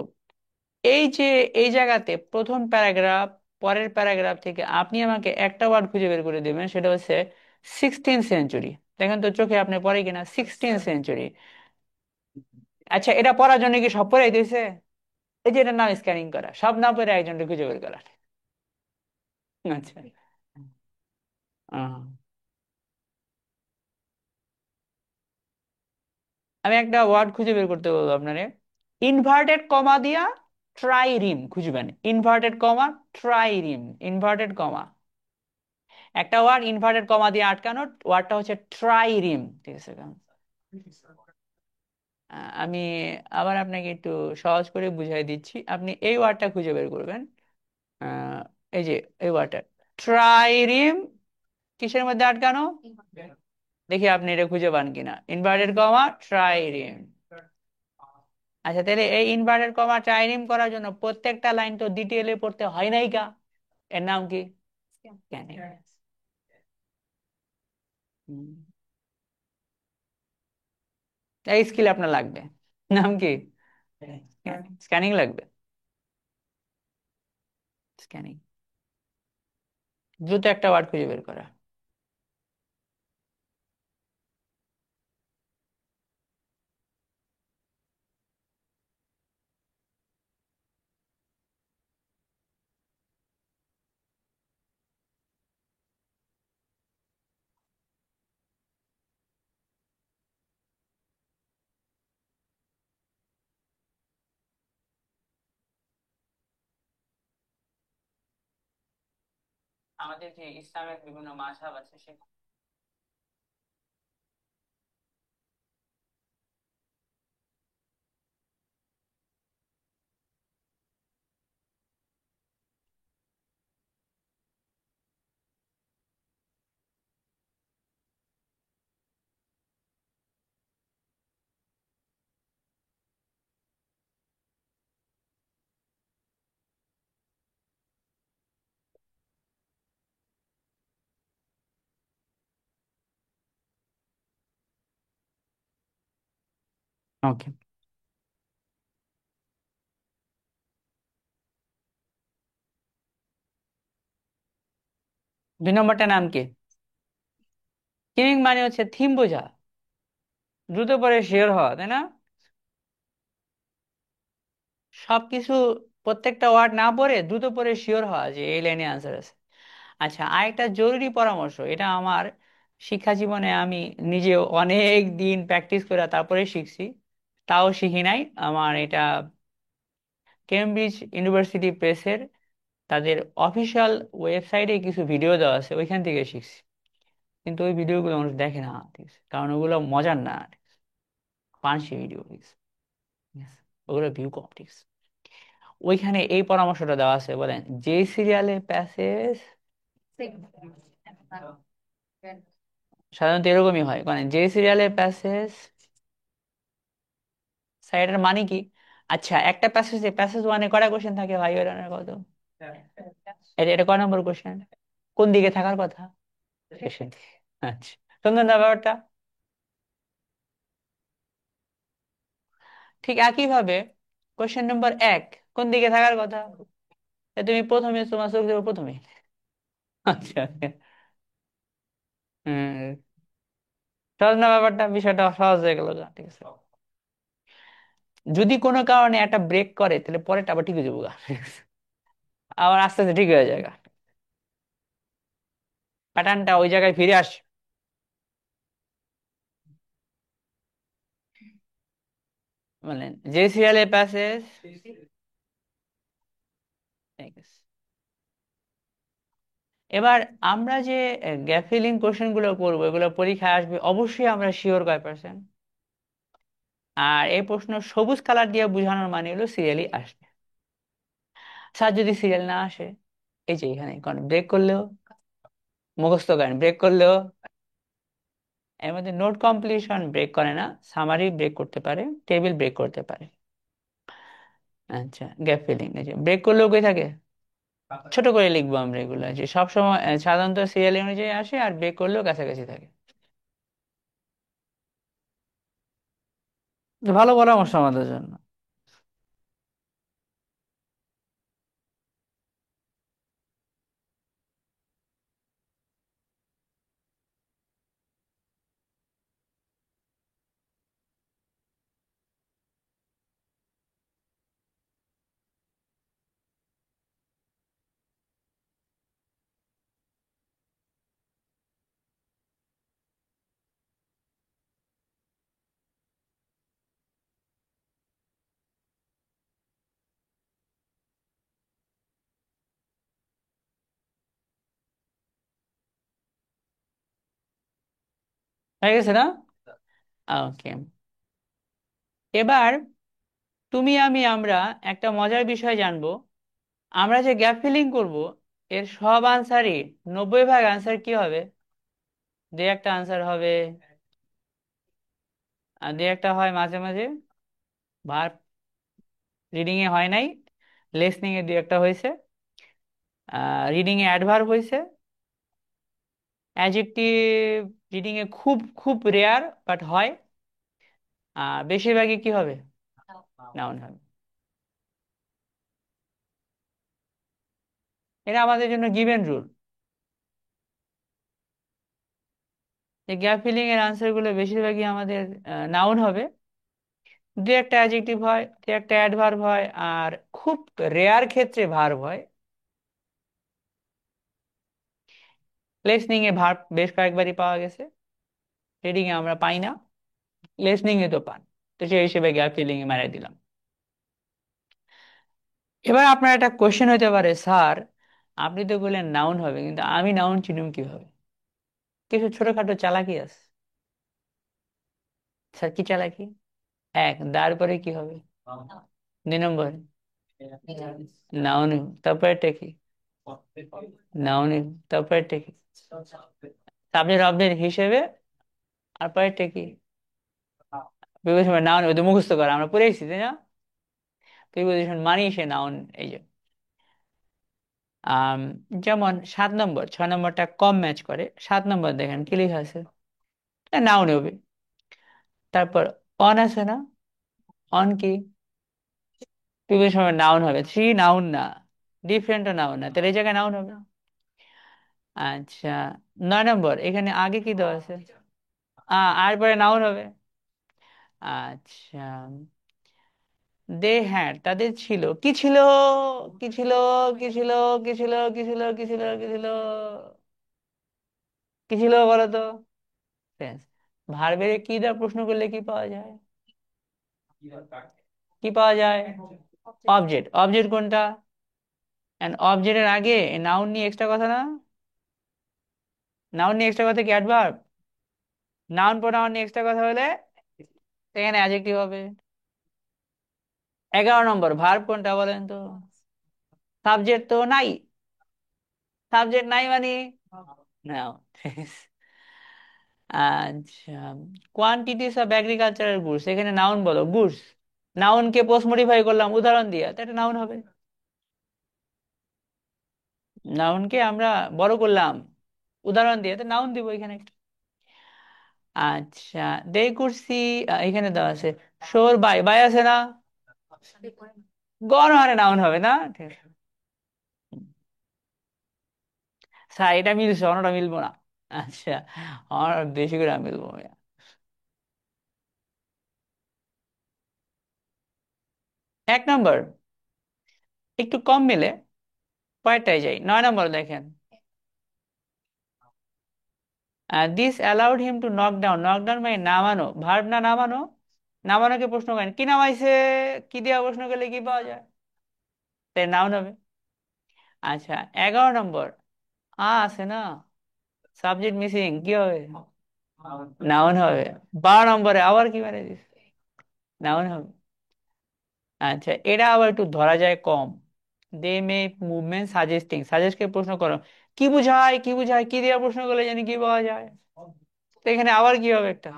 এই যে এই জায়গাতে প্রথম প্যারাগ্রাফ, পরের প্যারাগ্রাফ থেকে আপনি আমাকে একটা ওয়ার্ড খুঁজে বের করে দেবেন, সেটা হচ্ছে 16th সেঞ্চুরি। দেখেন তো চোখে আপনি পড়ে কিনা 16th সেঞ্চুরি। আচ্ছা, এটা পড়ার জন্য কি সব পড়াই দিয়েছে? এই যে এটার নাম স্ক্যানিং করা, সব না পড়ে একজনকে খুঁজে বের করা। আচ্ছা। আহ, আমি একটা ওয়ার্ড খুঁজে বের করতে বলবো আপনারে। ইনভার্টেড কমা দিয়া ট্রাইরিম খুঁজবেন। Inverted comma, trireme, inverted comma. একটা ওয়ার্ড ইনভার্টেড কমা দিয়ে আটকানো, ওয়ার্ডটা হচ্ছে ট্রাইরিম, ঠিক আছে? আমি আবার আপনাকে একটু সহজ করে বুঝাই দিচ্ছি। আপনি এই ওয়ার্ডটা খুঁজে বের করবেন। আহ, এই যে এই ওয়ার্ডটা ট্রাইরিম, কিসের মধ্যে আটকানো? দেখি আপনি এটা খুঁজে পান কিনা, ইনভার্টেড কমা ট্রাইরিম। আচ্ছা, তাহলে এই ইনভার্টেড কমা ট্রাইরিম করার জন্য প্রত্যেকটা লাইন তো ডিটেইলে পড়তে হয় নাই কা? এর নাম কি? স্ক্যানিং। এই স্কিল আপনার লাগবে। নাম কি? স্ক্যানিং লাগবে। স্ক্যানিং। দ্রুত একটা ওয়ার্ড খুঁজে বের করা। আমাদের যে ইসলামের বিভিন্ন মাযহাব আছে সে। ওকে। 2 নম্বরটা নাম কি? থিমিং মানে হচ্ছে থিম বোঝা, দ্রুত পরে শিওর হওয়া, তাই না? সবকিছু, প্রত্যেকটা ওয়ার্ড না পড়ে দ্রুত পরে শিওর হওয়া যে এই লাইনে আনসার আছে। আচ্ছা, আরেকটা জরুরি পরামর্শ, এটা আমার শিক্ষা জীবনে আমি নিজে অনেক দিন প্র্যাকটিস করে তারপরে শিখছি, তাও শিখি নাই। আমার এটা কেমব্রিজ ইউনিভার্সিটি প্রেসের তাদের অফিসিয়াল ওয়েবসাইটে কিছু ভিডিও দেওয়া আছে, ওইখান থেকে শিখছি। কিন্তু ওই ভিডিওগুলো মানুষ দেখে না, ঠিক আছে, কারণ ওগুলো মজার না, ঠিক আছে, পানসি ভিডিও, ঠিক আছে, ঠিক আছে? ওগুলো ভিউ কম, ঠিক আছে। ওইখানে এই পরামর্শটা দেওয়া আছে, বলেন যে সিরিয়ালে প্যাসেজ সাধারণত এরকমই হয়, মানে যে সিরিয়ালে প্যাসেজ সাইডের মানে কি? আচ্ছা, একটা প্যাসেজে প্যাসেজ ওয়ানে কয়টা কোশ্চেন থাকে ভাই, এর কত? এটা এটা কয় নম্বর কোশ্চেন? কোন দিকে থাকার কথা? শেষের দিকে। আচ্ছা, সুন্দর না ব্যাপারটা? ঠিক একই ভাবে কোশ্চেন নম্বর 1 কোন দিকে থাকার কথা? এ তুমি প্রথমে, তোমার চোখ দেবো প্রথমে। আচ্ছা। হম। সহজ না ব্যাপারটা? বিষয়টা সহজ হয়ে গেল গা, ঠিক আছে। যদি কোনো কারণে একটা ব্রেক করে তাহলে পরেরটা আবার ঠিক হয়ে যাবো গা, ঠিক আছে? আবার আস্তে আস্তে ঠিক হয়ে যায় গা। প্যাটার্নটা ওই জায়গায় ফিরে আসে। মানে যে সিরিয়ালে প্যাসেজ, ঠিক আছে। এবার আমরা যে গ্যাপ ফিলিং কোশ্চেন গুলো করবো, এগুলো পরীক্ষায় আসবে অবশ্যই, আমরা শিওর কয় %? আর এই প্রশ্ন সবুজ কালার দিয়ে বোঝানোর মানে হলো সিরিয়ালি আসবে। স্যার যদি সিরিয়াল না আসে, এই যে এখানে ব্রেক করলেও, মুখস্থ করেন ব্রেক করলেও, এর মধ্যে নোট কমপ্লিশন ব্রেক করে না, সামারি ব্রেক করতে পারে, টেবিল ব্রেক করতে পারে। আচ্ছা, গ্যাপ ফিলিং এই যে ব্রেক করলেও কই থাকে, ছোট করে লিখবো আমরা এগুলো, যে সবসময় সাধারণত সিরিয়াল অনুযায়ী আসে, আর ব্রেক করলেও কাছাকাছি থাকে। তো ভালো পরামর্শ আমাদের জন্য। হয়ে গেছে না? ওকে। এবার তুমি আমি আমরা একটা মজার বিষয় জানবো। আমরা যে গ্যাপ ফিলিং করব, এর সব আনসারই 90% আনসার কি হবে? দুই একটা আনসার হবে, আর দুই একটা হয় মাঝে মাঝে, ভার রিডিং এ হয় নাই, লিসনিং এ দুই একটা হয়েছে, রিডিং এ অ্যাডভার্ব হয়েছে, অ্যাডজেক্টিভ রিডিং এ খুব খুব রেয়ার বাট হয়, বেশিরভাগই কি হবে? নাউন হবে। এটা আমাদের জন্য গিভেন রুল। এই গ্যাপ ফিলিং এর আনসার গুলো বেশিরভাগই আমাদের নাউন হবে, দু একটা অ্যাডজেক্টিভ হয়, দু একটা অ্যাডভার্ব হয়, আর খুব রেয়ার ক্ষেত্রে ভার্ব হয়। লিসনিং এ ভার্ব বেশ কয়েকবারই পাওয়া গেছে, রিডিং এ আমরা পাই না, লিসনিং এ তো পান। তো সেই হিসেবে গ্যাপ ফিলিং এ মারিয়ে দিলাম। এবার আপনার একটা কোশ্চেন হতে পারে, স্যার আপনি তো বললেন নাউন হবে, কিন্তু আমি নাউন চিনুম কিভাবে? কিছু ছোটখাটো চালাকি আছে। স্যার কি চালাকি? এক, তারপরে কি হবে? 2 নম্বর, নাউন, তারপরে কি? নাউন, তারপরে কি? সাবজেক্ট অবজেক্ট হিসেবে, আর পরেরটা কি? প্রিপোজিশন নাউন, ওই তো মুখস্থ করা আমরা পড়ে এসেছি তাই না? প্রিপোজিশন মানেই সে নাউন। এই যে আম, যেমন 7 নম্বর, 6 নম্বরটা কম ম্যাচ করে। 7 নম্বর দেখেন কি লেখা আছে, নাউন হবে। তারপর অন আছে না, অন কি? প্রিপোজিশন নাউন হবে। থ্রি নাউন না, ডিফারেন্ট নাউন না, তাহলে এই জায়গায় নাউন হবে। আচ্ছা, 9 নম্বর, এখানে আগে কি দেওয়া আছে? আর পরে নাউন হবে। আচ্ছা, দে হ্যাড, তাদের ছিল, কি ছিল? কি ছিল? কি ছিল? কি ছিল? কি ছিল? কি ছিল? কি ছিল? কি ছিল বলো তো? টেন্স। ভার্বের কি দ্বারা প্রশ্ন করলে কি পাওয়া যায়? কি পাওয়া যায়? অবজেক্ট। অবজেক্ট কোনটা? এন্ড অবজেক্টের আগে নাউন নিয়ে এক্সট্রা কথা না? নাউন নিয়ে এক্সট্রা কথা কি অ্যাডভার্ব? নাউন প্রোনাউন নিয়ে এক্সট্রা কথা হলে এখানে অ্যাডজেক্টিভ হবে। 11 নম্বর, ভার্ব কোনটা বলেন তো? সাবজেক্ট তো নাই। সাবজেক্ট নাই মানে নাও। আচ্ছা, কোয়ান্টিটিস অফ এগ্রিকালচারাল গুডস, এখানে নাউন বলো, গুডস। নাউনকে পোস্ট মডিফাই করলাম উদাহরণ দিয়ে, তো এটা নাউন হবে। নাউনকে আমরা বড় করলাম উদাহরণ দিয়ে, তো নাউন দিব এখানে একটা। আচ্ছা, দে কুড সি, এখানে দেওয়া আছে শোর বাই, বাই আছে না? গণহারে নাউন হবে না? ঠিক আছে। স্যার এটা মিলছে, অন্যটা মিলবো না। আচ্ছা, আমার বেশি করে মিলবো। 1 নম্বর একটু কম মিলে, কয়টায় যাই? 9 নম্বর দেখেন, this allowed him to knock down. Knock down মানে নামানো, ভার্ব না নামানো? নামানোকে প্রশ্ন করেন কি নামাইছে, কি দিয়ে প্রশ্ন করলে কি পাওয়া যায়? তাই নাউন হবে। আচ্ছা, 11 নম্বর, আছে না, সাবজেক্ট মিসিং, কি হবে? নাউন হবে। 12 নম্বরে আবার কি মানে দিস, নাউন হবে। আচ্ছা, এটা আবার একটু ধরা যায় কম। দে মেক মুভমেন্ট সাজেস্টিং, সাজেস্টকে প্রশ্ন করো কি বুঝায়, কি বুঝায়, কি দিয়ে প্রশ্ন করলে জানি কি পাওয়া যায়? তো এখানে আবার কি হবে একটা,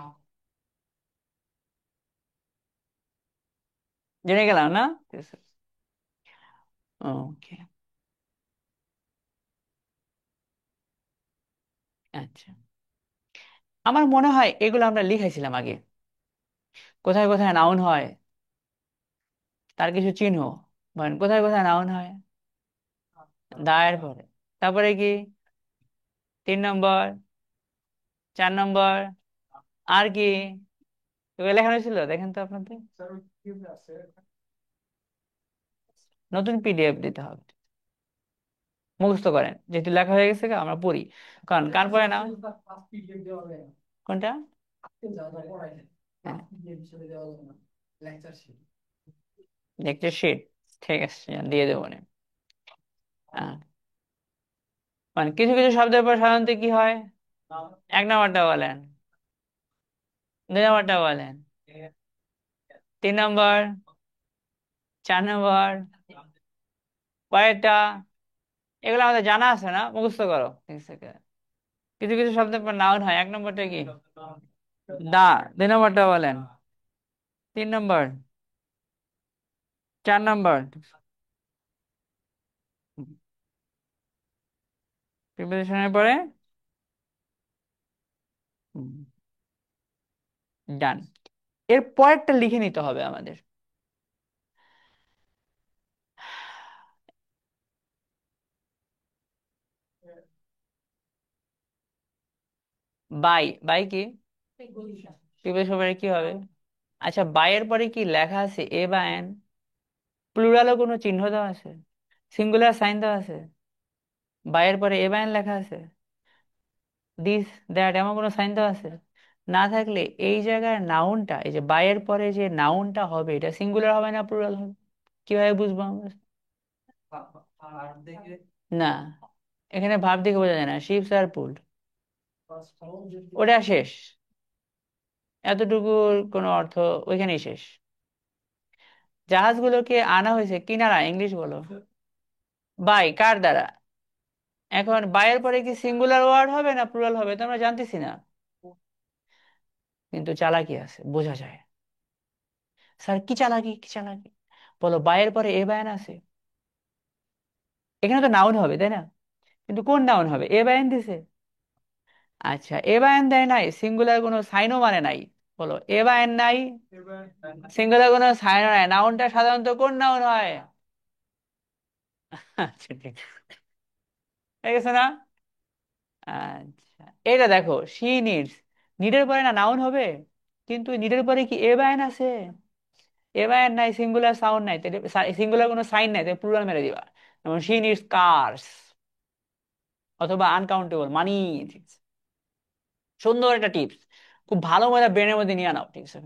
জেনে গেলাম না? ওকে। আচ্ছা, আমার মনে হয় এগুলো আমরা লিখাইছিলাম আগে, কোথায় কোথায় নাউন হয় তার কিছু চিহ্ন। বলেন কোথায় কোথায় নাউন হয়? দায়ের পরে, তারপরে কি? 3 নম্বর, 4 নম্বর, আর কি? এগুলো লেখানো ছিল, দেখেন তো আপনাদের। নতুন পিডিএফ দিতে হবে, মুখস্থ করেন, যেহেতু লেখা হয়ে গেছে আমরা পড়ি। কারণ কার পরে না, কোনটা? লেকচার শিট, ঠিক আছে দিয়ে দেবো নে। আহ, মানে কিছু কিছু শব্দের পর সাধারণত কি হয়? 1 নম্বরটা বলেন, 2 নম্বরটা বলেন, 3 নম্বর, 4 নম্বর, কয়েকটা, এগুলো আমাদের জানা আছে না, মুখস্থ করো। ঠিক আছে, কিছু কিছু শব্দের পর নাউন হয়। 1 নম্বরটা কি? দা। 2 নম্বরটা বলেন, 3 নম্বর, 4 নম্বর, প্রিপোজিশনের পরে ডান। এর পরেরটা লিখে নিতে হবে আমাদের। বাই, বাই কি? প্রিপোজিশন পরে কি হবে? আচ্ছা, বাইয়ের পরে কি লেখা আছে, এ বা এন? প্লুরালও কোনো চিহ্ন দেওয়া আছে? সিঙ্গুলার সাইন দেওয়া আছে? বাইয়ের পরে এ বা এন লেখা আছে? দিস, দ্যাট, এমন কোনো সাইন দেওয়া আছে? না থাকলে এই জায়গায় নাউনটা, এই যে বাইয়ের পরে যে নাউনটা হবে, এটা সিঙ্গুলার হবে না প্লুরাল হবে? কিভাবে বুঝবো আমরা? না, এখানে ভাব দেখে বোঝা যায় না। শিপস আর পুলড, ওটা শেষ। এতটুকুর কোনো অর্থ ওইখানেই শেষ। জাহাজগুলোকে আনা হয়েছে কিনারা, ইংলিশ বলো। বাই, কার দ্বারা? এখন বাইয়ের পরে কি সিঙ্গুলার ওয়ার্ড হবে না প্লুরাল হবে তো আমরা জানতেছি না। কিন্তু চালাকি আছে, বোঝা যায়। স্যার কি চালাকি, কি চালাকি? বলো, বাইয়ের পরে এ বায়ান আছে, এখানে তো নাউন হবে তাই না? কিন্তু কোন নাউন হবে? এ বায়ান দিছে। আচ্ছা, এ বায়ান দেয় নাই, সিঙ্গুলার কোনো সাইনও মানে নাই। বলো, এ বায়ান নাই, সিঙ্গুলার কোনো সাইনও নাই, নাউনটা সাধারণত কোন নাউন হয়? আচ্ছা, ঠিক হয়ে গেছে না? আচ্ছা, এটা দেখো, শি নিডস, নিডের পরে না নাউন হবে, কিন্তু নিডের পরে কি এ বায়ান আছে? এ বায়ান নাই, সিঙ্গুলার সাউন্ড নাই, সিঙ্গুলার কোনো সাইন নাই, তাই প্লুরাল মেরে দিবা। যেমন শি নিডস কার্স, অথবা আনকাউন্টেবল মানি। সুন্দর একটা টিপস, খুব ভালো মতো ব্রেনের মধ্যে নিয়ে নাও, ঠিক আছে?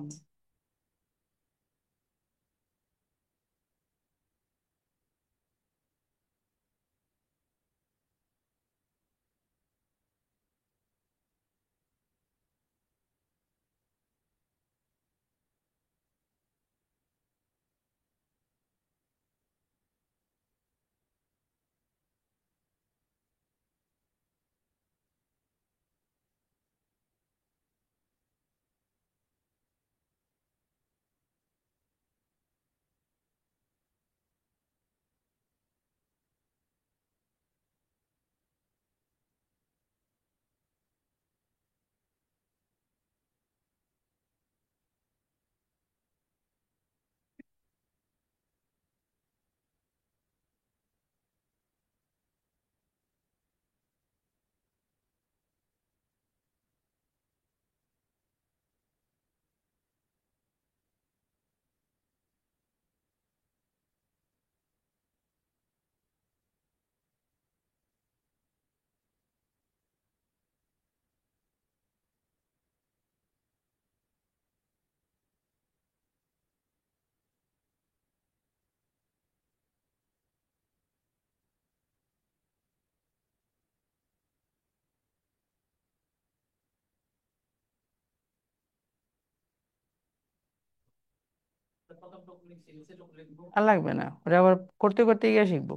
আর লাগবে না, ওটা আবার করতে করতে গিয়ে শিখবো।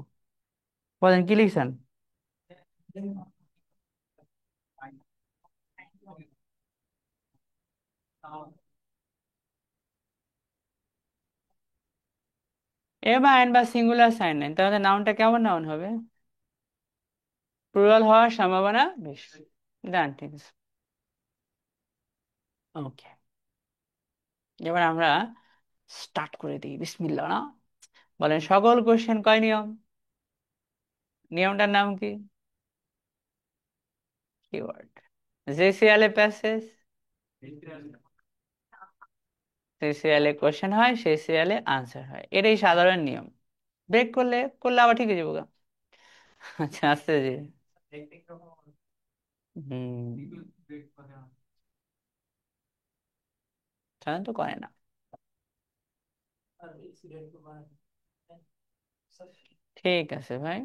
বলেন কি লিখছেন? এ বা এন বা সিঙ্গুলার সাইন নেই, তাহলে নাউনটা কেমন নাউন হবে? প্লুরাল হওয়ার সম্ভাবনা বেশি। ডান, ঠিক আছে। ওকে, এবার আমরা স্টার্ট করে দিই, বিসমিল্লাহ না? বলেন, সকল কোশ্চেন কয় নিয়ম? নিয়মটার নাম কি? কিওয়ার্ড। যে সিরিয়ালে প্যাসেজ, যে সিরিয়ালে কোশ্চেন হয় সেই সিরিয়ালে আনসার হয়, এটাই সাধারণ নিয়ম। ব্রেক করলে করলে আবার ঠিক হয়ে যাবো গা। আচ্ছা, আস্তে ধীরে। হম, সাধারণত করে না। ঠিক আছে ভাই,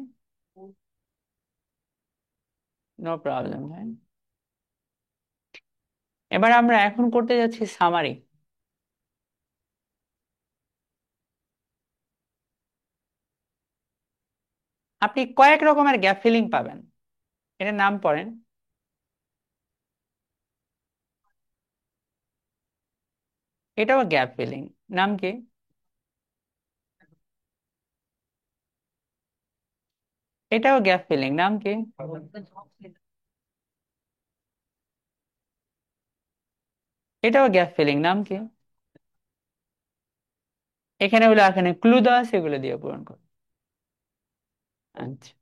নো প্রবলেম ভাই। এবার আমরা এখন করতে যাচ্ছি সামারি। আপনি কয়েক রকমের গ্যাপ ফিলিং পাবেন, এটার নাম পড়েন। এটাও গ্যাপ ফিলিং, নাম কি? এটাও গ্যাপ ফিলিং, নাম কি? এটাও গ্যাপ ফিলিং, নাম কি? এখানে হলো, এখানে ক্লু দেওয়া আছে, এগুলো দিয়ে পূরণ করুন। আচ্ছা,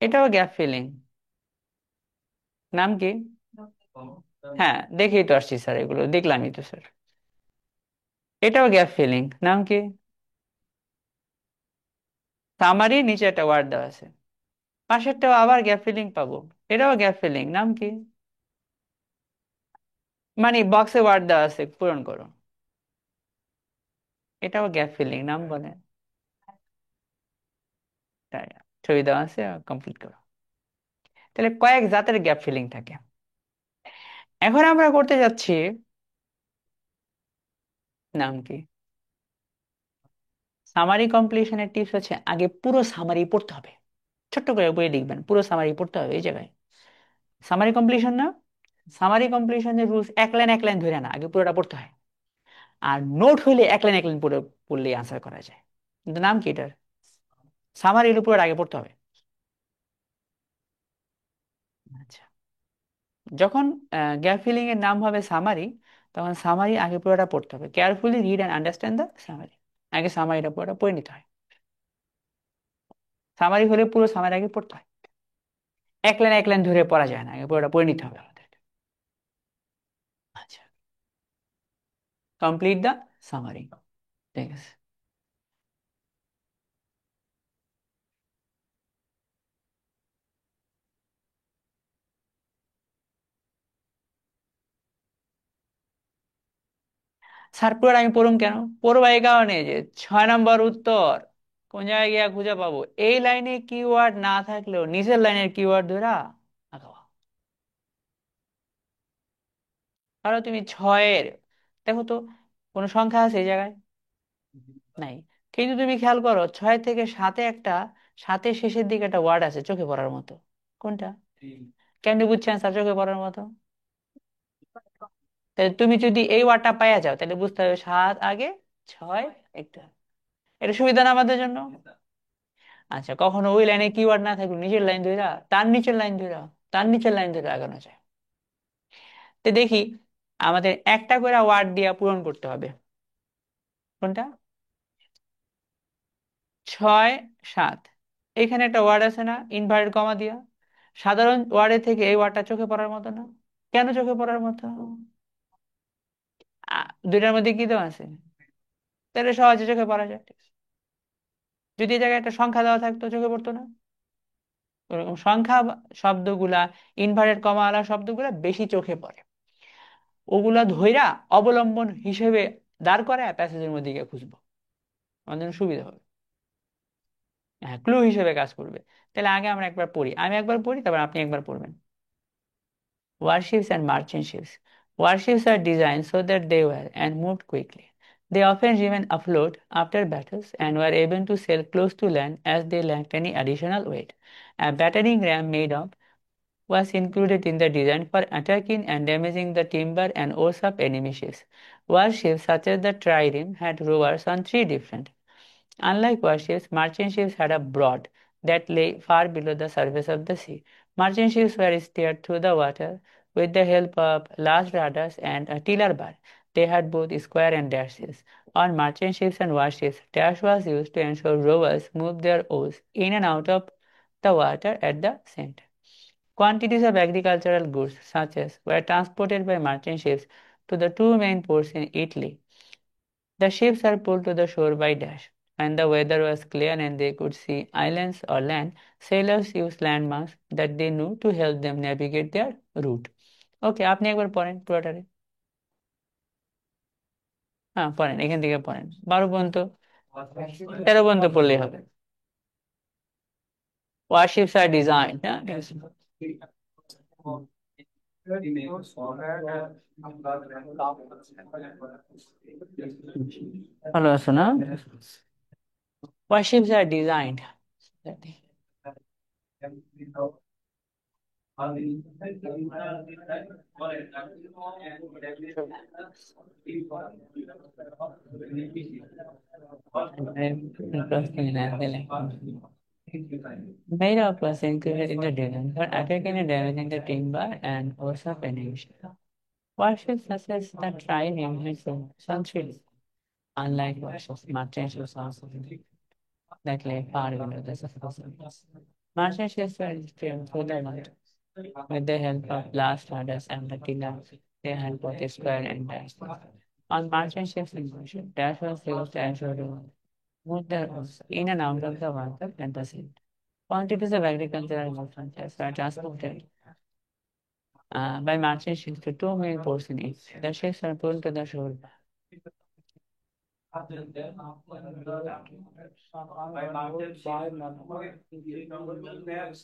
এটাও গ্যাপ ফিলিং। নাম কি? হ্যাঁ, দেখেই তো আসছি স্যার, এগুলো দেখলামই তো স্যার। এটাও গ্যাপ ফিলিং, নাম কি? সামারি, নিচে একটা ওয়ার্ড দেওয়া আছে, পাশেরটাও আবার গ্যাপ ফিলিং পাবো, এটাও গ্যাপ ফিলিং, নাম কি? মানে বক্সে ওয়ার্ড দেওয়া আছে, পূরণ করো। এটাও গ্যাপ ফিলিং, নাম বলে? তাই, ছবি দেওয়া আছে, কমপ্লিট করো। তাহলে কয়েক জাতের গ্যাপ ফিলিং থাকে। এখন আমরা করতে যাচ্ছি, নাম কি? সামারি কমপ্লিশনের টিপস হচ্ছে আগে পুরো সামারি পড়তে হবে। ছোট্ট করে বইয়ে লিখবেন, পুরো সামারি পড়তে হবে এই জায়গায়। সামারি কমপ্লিশন না, সামারি কমপ্লিশনের রুলস এক লাইন এক লাইন ধরে না, আগে পুরোটা পড়তে হয়। আর নোট হইলে এক লাইন এক লাইন পড়ে পড়লেই আনসার করা যায়। কিন্তু নাম কি এটার? সামারি হলে পুরোটা আগে পড়তে হবে। আচ্ছা, যখন গ্যাপ ফিলিং এর নাম হবে সামারি, তখন সামারি আগে পুরোটা পড়তে হবে। Carefully read and understand the summary. আগে সামারিটা পুরোটা পড়ে নিতে হয়। সামারি হলে পুরো সামারি আগে পড়তে হয়। এক লাইন ধরে পড়া যায় না, আগে পুরোটা পড়ে নিতে হবে আমাদের। আচ্ছা, কমপ্লিট দ্য সামারি। ঠিক আছে স্যার, পুরোটা আমি পড়ুম কেন? পড়বো এই কারণে যে 6 নম্বর উত্তর কোন জায়গায় গিয়া খুঁজে পাবো, এই লাইনে কিওয়ার্ড না থাকলেও নিচের লাইনের কিওয়ার্ড ধরা আঁকাবা। ধরো তুমি ছয়ের, দেখো তো কোনো সংখ্যা আছে এই জায়গায়? নাই। কিন্তু তুমি খেয়াল করো, 6 থেকে 7-এ একটা, 7-এর শেষের দিকে একটা ওয়ার্ড আছে চোখে পড়ার মতো। কোনটা? কেমনি বুঝছেন স্যার চোখে পড়ার মতো? তাহলে তুমি যদি এই ওয়ার্ডটা পাইয়া যাও, তাহলে বুঝতে হবে 7 আগে, 6 একটা। এটা সুবিধা না আমাদের জন্য? আচ্ছা, কখনো ওই লাইনে কিওয়ার্ড না থাকলে নিচের লাইন ধরা, তার নিচের লাইন ধরা, তার নিচের লাইন ধরে আগানো যায়। তো দেখি, আমাদের একটা করে ওয়ার্ড দিয়া পূরণ করতে হবে। কোনটা? 6, 7, এখানে একটা ওয়ার্ড আছে না ইনভার্টেড কমা দিয়া? সাধারণ ওয়ার্ডের থেকে এই ওয়ার্ডটা চোখে পড়ার মতো না? কেন চোখে পড়ার মতো? দুইটার মধ্যে কি দেওয়া আছে? তাহলে সহজে চোখে পড়া যায়। যদি এই জায়গায় একটা সংখ্যা দেওয়া থাকতো, চোখে পড়তো না? ওরকম সংখ্যা শব্দগুলা, ইনভার্টেড কমাওয়ালা শব্দগুলা বেশি চোখে পড়ে। ওগুলা ধইরা অবলম্বন হিসেবে দাঁড় করায় প্যাসেজের মধ্যে গিয়ে খুঁজবো, আমাদের জন্য সুবিধা হবে। হ্যাঁ, ক্লু হিসেবে কাজ করবে। তাহলে আগে আমরা একবার পড়ি, আমি একবার পড়ি, তারপর আপনি একবার পড়বেন। Warships and merchant ships. Warships are designed so that they were and moved quickly. They often remained afloat after battles and were able to sail close to land as they lacked any additional weight. A battering ram made of was included in the design for attacking and damaging the timber and oars of enemy ships. Warships such as the trireme had rowers on 3 different. Unlike warships, merchant ships had a broad that lay far below the surface of the sea. Merchant ships were steered through the water with the help of large rudders and a tiller bar. They had both square and dash sails. On merchant ships and warships, dash was used to ensure rowers moved their oars in and out of the water at the same time. Quantities of agricultural goods, such as, were transported by merchant ships to the two main ports in Italy. The ships are pulled to the shore by dash. When the weather was clear and they could see islands or land, sailors used landmarks that they knew to help them navigate their route. ওকে, আপনি একবার পড়েন পুরোটারে। হ্যাঁ পড়েন, এখান থেকে পড়েন 12 পর্যন্ত, 13 পর্যন্ত পড়লেই হবে। Warships are designed, হ্যাঁ ঠিক আছে। ভালো আছো না? Warships are designed. Made of was included in the design for attacking and damaging the timber and oars of enemy ships. Warships such as the Trireme had centuries, unlike warships, merchant ships also that lay far below the surface of the sea. Merchant ships were steered through the water with the help of blast ladders and the tillers, they help with square and dash. On marching ships in motion, dash was used to ensure the move the in and out of the water and the sea. Quantities of agricultural movements were transported by marching ships to two main ports in each. The ships were pulled to the shore.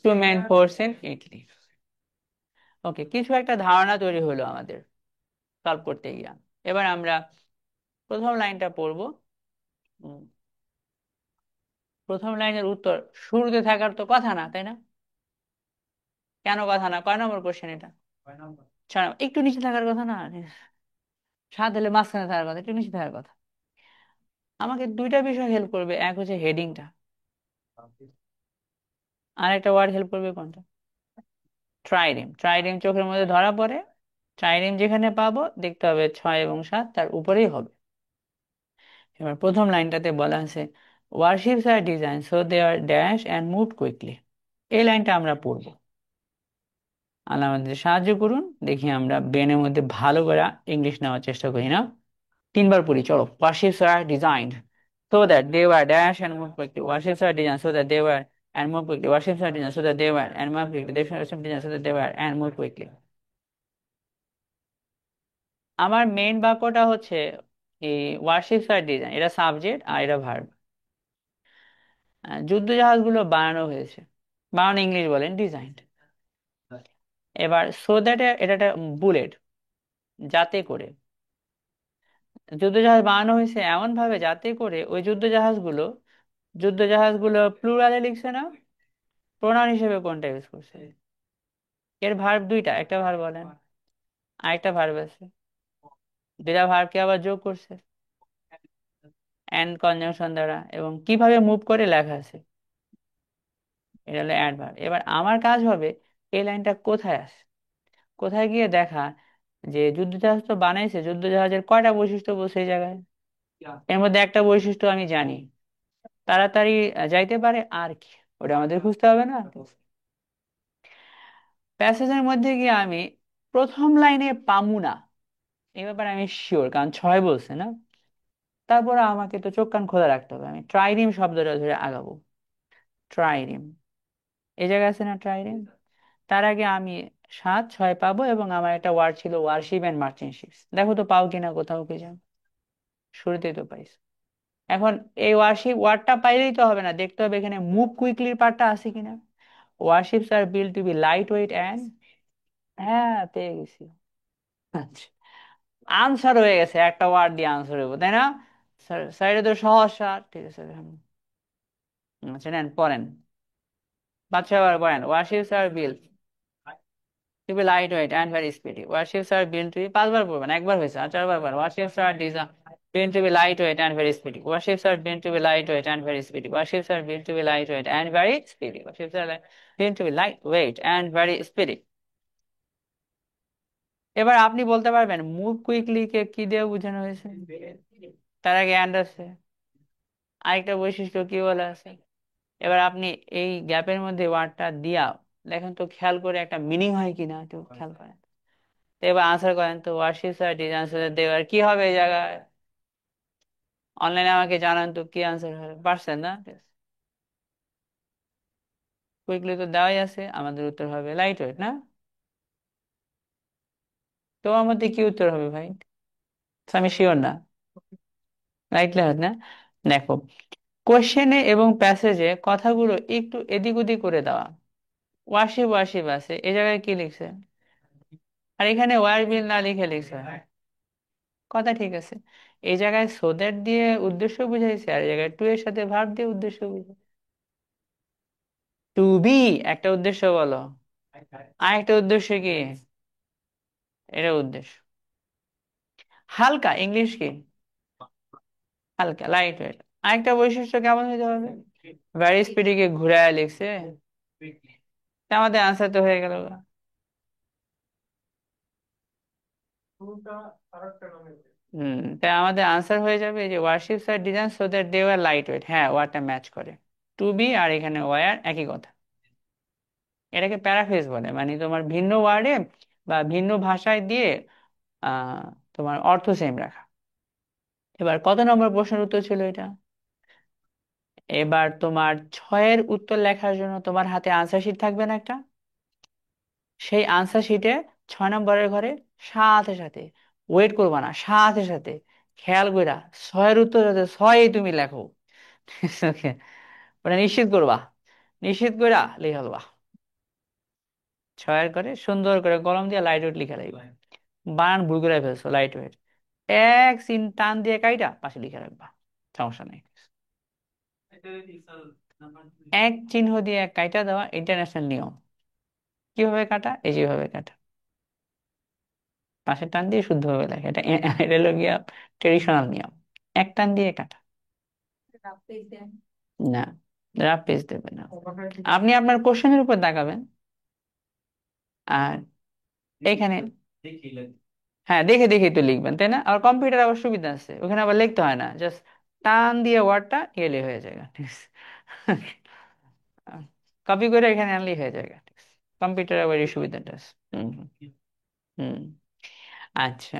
Two main ports in Italy. ওকে, কিছু একটা ধারণা তৈরি হলো আমাদের solve করতে গিয়ে। এবার আমরা প্রথম লাইনটা পড়বো। উম, প্রথম লাইনের উত্তর শুরুতে থাকার তো কথা না, তাই না? কেন কথা না? কয় নম্বর কোশ্চেন এটা? একটু নিচে থাকার কথা না? সাত হলে মাঝখানে থাকার কথা, একটু নিচে থাকার কথা। আমাকে দুইটা বিষয় হেল্প করবে, এক হচ্ছে হেডিংটা, আর একটা ওয়ার্ড হেল্প করবে কোনটা? ট্রাইরিম। ট্রাইরিম চোখের মধ্যে ধরা পড়ে। ট্রাইরিম যেখানে পাবো দেখতে হবে 6 এবং 7 তার উপরেই হবে। এবার প্রথম লাইনটাতে বলা আছে warships are design so they are dash and move quickly. এই লাইনটা আমরা পড়বো। আল্লাহ আমাদের সাহায্য করুন, দেখি আমরা ব্রেনের মধ্যে ভালো করে ইংলিশ নেওয়ার চেষ্টা করি না। তিনবার পড়ি, চলো। Warships are designed so that they were dash and move quickly. Warships are designed so that they were and move quickly. Warships are designed so that they were and move quickly. They were designed so that they were and move quickly. আমার main বাক্যটা হচ্ছে এই ওয়ারশিপস are design, এটা subject আর এটা verb. যুদ্ধ জাহাজগুলো বানানো হয়েছে, বানানো ইংলিশ বলেন ডিজাইন। এবার সো দ্যাট এটা একটা বুলেট, যাতে করে যুদ্ধ জাহাজ বানানো হয়েছে এমন ভাবে যাতে করে ওই যুদ্ধ জাহাজগুলো প্লুরালে লিখছে না, প্রোনাউন হিসেবে কোনটা ইউজ করছে? এর ভার্ব দুইটা, একটা ভার্ব বলেন, আরেকটা ভার্ব আছে, দুইটা ভার্বকে আবার যোগ করছে এন্ড কনজাংশন দ্বারা, এবং কিভাবে মুভ করে লেখা আছে, এটা হলো অ্যাডভার্ব। এবার আমার কাজ হবে এই লাইনটা কোথায় আছে, কোথায় গিয়ে দেখা যে যুদ্ধ জাহাজ তো বানাইছে, যুদ্ধ জাহাজের কয়টা বৈশিষ্ট্য বলছে এই জায়গায়। এর মধ্যে একটা বৈশিষ্ট্য আমি জানি, তাড়াতাড়ি যাইতে পারে, আর কি ওটা আমাদের খুঁজতে হবে না? প্যাসেজের মধ্যে গিয়ে আমি প্রথম লাইনে পামু না, এই ব্যাপারে আমি শিওর, কারণ 6 বলছে না। তারপরে আমাকে তো চোখ কান খোলা রাখতে হবে, আমি ট্রাইরিম শব্দটা ধরে আগাবো। ট্রাইরিম, এই জায়গায় আছে না ট্রাইরিম? তার আগে আমি 7, 6 পাবো, এবং আমার একটা ওয়ার্ড ছিল ওয়ারশিপ এন্ড মার্চেন্ট শিপস। দেখো তো পাও কিনা কোথাও কি যান, শুরুতেই তো পাইস। এখন এই ওয়ারশিপ ওয়ার্ডটা পাইলেই তো হবে না, দেখতে হবে এখানে মুভ কুইকলির পার্টটা আছে কিনা। Warships are build to be light weight and, হ্যাঁ পেয়ে গেছি। আচ্ছা, আনসার হয়ে গেছে, একটা ওয়ার্ড দিয়ে আনসার হইব, তাই না? স্যার এটা তো সহজ স্যার, ঠিক আছে। আচ্ছা নেন পড়েন, 5-6 বার পড়েন। ওয়ারশিপস are build to be lightweight and very speedy. Warships are built to be 5 বার পড়বেন, একবার হয়েছে, আর 4 বার পড়েন। Warships are designed built to be lightweight and very speedy. Warships are built to be lightweight and very speedy. Warships are built to be lightweight and very speedy. Warships are built to be lightweight and very speedy. এবার আপনি বলতে পারবেন move quickly কে কি দিয়ে বোঝানো হয়েছে? তার আগে and আছে, আরেকটা বৈশিষ্ট্য কি বলা আছে। এবার আপনি এই গ্যাপের মধ্যে ওয়ার্ডটা দিয়া দেখেন তো, খেয়াল করে একটা মিনিং হয় কিনা একটু খেয়াল করেন। তো এবার আনসার করেন তো, ওয়ার্শিপস আর ডিজাইন দেওয়ার কি হবে এই জায়গায়? অনলাইনে আমাকে জানান তো কি আনসার হবে, পারছেন না? কুইকলি তো দেওয়াই আছে, আমাদের উত্তর হবে লাইট ওয়েট না? তোমার মধ্যে কি উত্তর হবে ভাই? তো আমি শিওর না, লাইট লাইট না। দেখো, কোশ্চেনে এবং প্যাসেজে কথাগুলো একটু এদিক ওদিক করে দেওয়া। ওয়ার্শিপ ওয়ার্শিপ আছে, এই জায়গায় কি লিখছে, আর এখানে ওয়ার বিল না লিখে লিখছে, কথা ঠিক আছে। এই জায়গায় সো দ্যাট দিয়ে উদ্দেশ্য বুঝাইছে, আর এই জায়গায় টু এর সাথে ভার্ব দিয়ে উদ্দেশ্য বুঝাইছে। টু বি একটা উদ্দেশ্য বলো, আর একটা উদ্দেশ্য কি? এটা উদ্দেশ্য। হালকা ইংলিশ কি? হালকা, লাইট ওয়েট। আরেকটা বৈশিষ্ট্য কেমন হতে হবে? ভ্যারি স্পিডে কে ঘুরায় লিখছে, তা আমাদের আনসার তো হয়ে গেল। তাই আমাদের আনসার হয়ে যাবে যে warships are design so that they were light weight. হ্যাঁ, ওয়ারটা ম্যাচ করে, টু বি আর এখানে ওয়ার একই কথা। এটাকে প্যারাফ্রেজ বলে, মানে তোমার ভিন্ন ওয়ার্ডে বা ভিন্ন ভাষায় দিয়ে আহ তোমার অর্থ সেম রাখা। এবার কত নম্বর প্রশ্নের উত্তর ছিল এটা? এবার তোমার ছয়ের উত্তর লেখার জন্য তোমার হাতে আনসার শিট থাকবে না একটা? সেই আনসার শিটে 6 নম্বরের ঘরে সাথে সাথে, ওয়েট করবা না, সাথে সাথে খেয়াল কইরা ছয়ের উত্তর যাতে ছয়ই তুমি লেখো। ওকে, ওটা নিশ্চিত করবা, নিশ্চিত কইরা লিখে ফেলবা। ছয়ের ঘরে সুন্দর করে কলম দিয়ে লাইট ওয়েট লিখে রাখবা। বানান ভুল করে ফেলছো, লাইট ওয়েট এক সিন টান দিয়ে কাইটা পাশে লিখে রাখবা, সমস্যা নেই। এক চিহ্ন দিয়ে এক কাইটা দেওয়া ইন্টারন্যাশনাল নিয়ম। কিভাবে কাটা? এই যেভাবে কাটা, পাশে টান দিয়ে শুদ্ধভাবে লেখা, এটা এটা হলো গিয়া ট্রেডিশনাল নিয়ম। এক টান দিয়ে কাটা। না, রাফ পেজ দেবে না। আপনি আপনার কোশ্চেনের উপর দাগাবেন। আর এখানে, হ্যাঁ দেখে দেখে তো লিখবেন, তাই না? আর কম্পিউটার আবার সুবিধা আছে, ওখানে আবার লিখতে হয় না, জাস্ট টান দিয়ে ওয়ার্ডটা এলে হয়ে যায়, ঠিক আছে? কপি করে এখানে আনলেই হয়ে যায়, ঠিক আছে? কম্পিউটার আবার এই সুবিধাটা আছে। হুম হুম হুম। আচ্ছা,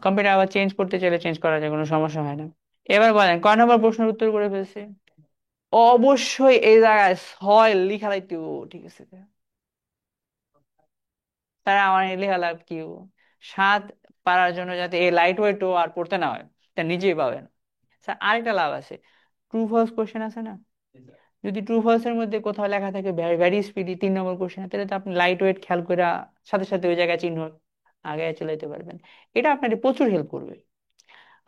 কম্পিউটার আবার চেঞ্জ করতে চাইলে চেঞ্জ করা যায়, কোনো সমস্যা হয় না। এবার বলেন কয় নম্বর প্রশ্নের উত্তর করে ফেলছি? অবশ্যই এই জায়গায় ছয় লিখা লাইতে, ঠিক আছে? তারা আমার লেখা লাভ কি? সাত পারার জন্য যাতে এই লাইট ওয়েট আর পড়তে না হয়, তা নিজেই পাবেন। স্যার আরেকটা লাভ আছে, ট্রু ফলস কোশ্চেন আছে না? যদি ট্রু ফলস এর মধ্যে কোথাও লেখা থাকে ভেরি ভেরি স্পিডি 3 নম্বর কোশ্চেন, তাহলে তো আপনি লাইট ওয়েট খেয়াল করে সাথে সাথে ওই জায়গায় চিহ্ন আগে চলে যেতে পারবেন। এটা আপনাকে প্রচুর হেল্প করবে।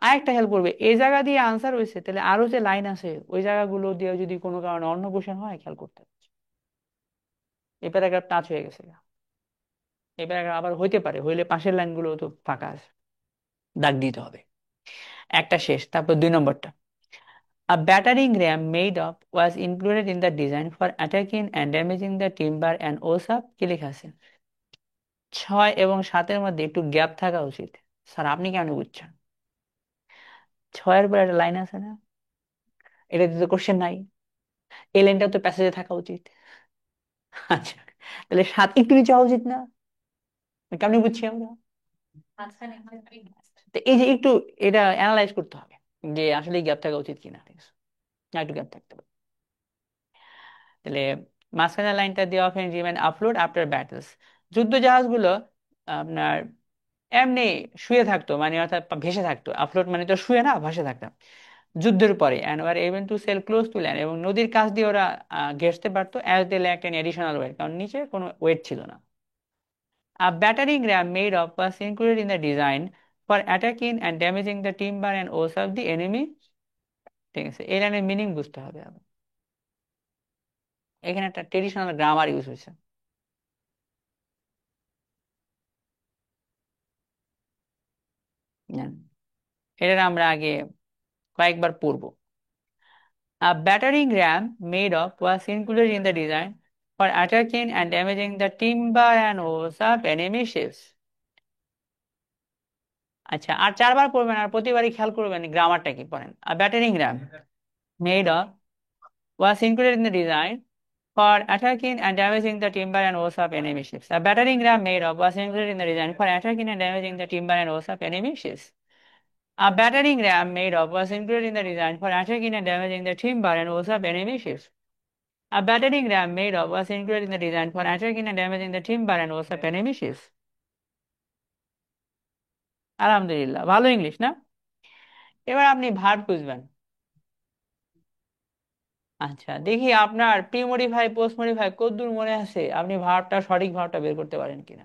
আরেকটা হেল্প করবে, এই জায়গা দিয়ে আনসার হয়েছে, তাহলে আরো যে লাইন আছে ওই জায়গাগুলো দিয়ে যদি কোনো কারণে অন্য কোশ্চেন হয় খেয়াল করতে হবে। এই প্যারাগ্রাফ টাচ হয়ে গেছে, এই প্যারাগ্রাফ আবার হইতে পারে, হইলে পাশের লাইনগুলো তো ফাঁকা আছে, দাগ দিতে হবে। একটা শেষ, তারপর 2 নম্বরটা। A battering ram made up was included in the design for attacking and damaging the timber and OSAP, কি লেখা আছে? 6 এবং 7-এর মধ্যে একটু গ্যাপ থাকা উচিত। স্যার আপনি কেন বুঝছেন? ছয়ের পর একটা লাইন আছে না, এটাতে তো কোশ্চেন নাই, এই লাইনটা তো প্যাসেজে থাকা উচিত। আচ্ছা, তাহলে 7 একটু নিচে হওয়া উচিত না? কেমনি বুঝছি আমরা? তো এই যে একটু এটা অ্যানালাইজ করতে হবে যে আসলে গ্যাপ থাকা উচিত কিনা, ঠিক আছে? না, একটু গ্যাপ থাকতে হবে। তাহলে মাঝখানের লাইনটা দিয়ে often remain upload after battles, যুদ্ধ জাহাজগুলো আপনার এমনি শুয়ে থাকতো, মানে অর্থাৎ ভেসে থাকতো। আপলোড মানে তো শুয়ে না, ভাসে থাকতাম যুদ্ধের পরে। And were even to sail close to land, এবং নদীর কাছ দিয়ে ওরা ঘেঁষতে পারতো, as they lacked an additional weight, কারণ নিচে কোনো ওয়েট ছিল না। A battering ram made of was included in the design for attacking and damaging the timber and ores of the enemy, ঠিক আছে? এই লাইনের মিনিং বুঝতে হবে আবার। এখানে একটা ট্রেডিশনাল গ্রামার ইউজ হয়েছে। জানেন? এটা আমরা আগে কয়েকবার পড়বো। A battering ram made of was included in the design for attacking and damaging the timber and ores of enemy ships. আচ্ছা, আর 4বার পড়বেন, আর প্রতিবারই খেয়াল করবেন গ্রামারটা কি পড়েন। A battering ram made of was included in the design for attacking and damaging the timber and ores of enemy ships. A battering ram made of was included in the design for attacking and damaging the timber and ores of enemy ships. A battering ram made of was included in the design for attacking and damaging the timber and ores of enemy ships. A battering ram made of was included in the design for attacking and damaging the timber and ores of enemy ships. আলহামদুলিল্লাহ, ভালো English না? এবার আপনি verb খুঁজবেন। আচ্ছা, দেখি আপনার pre modify post modify কতদূর মনে আছে, আপনি ভার্বটা সঠিক ভার্বটা বের করতে পারেন কিনা।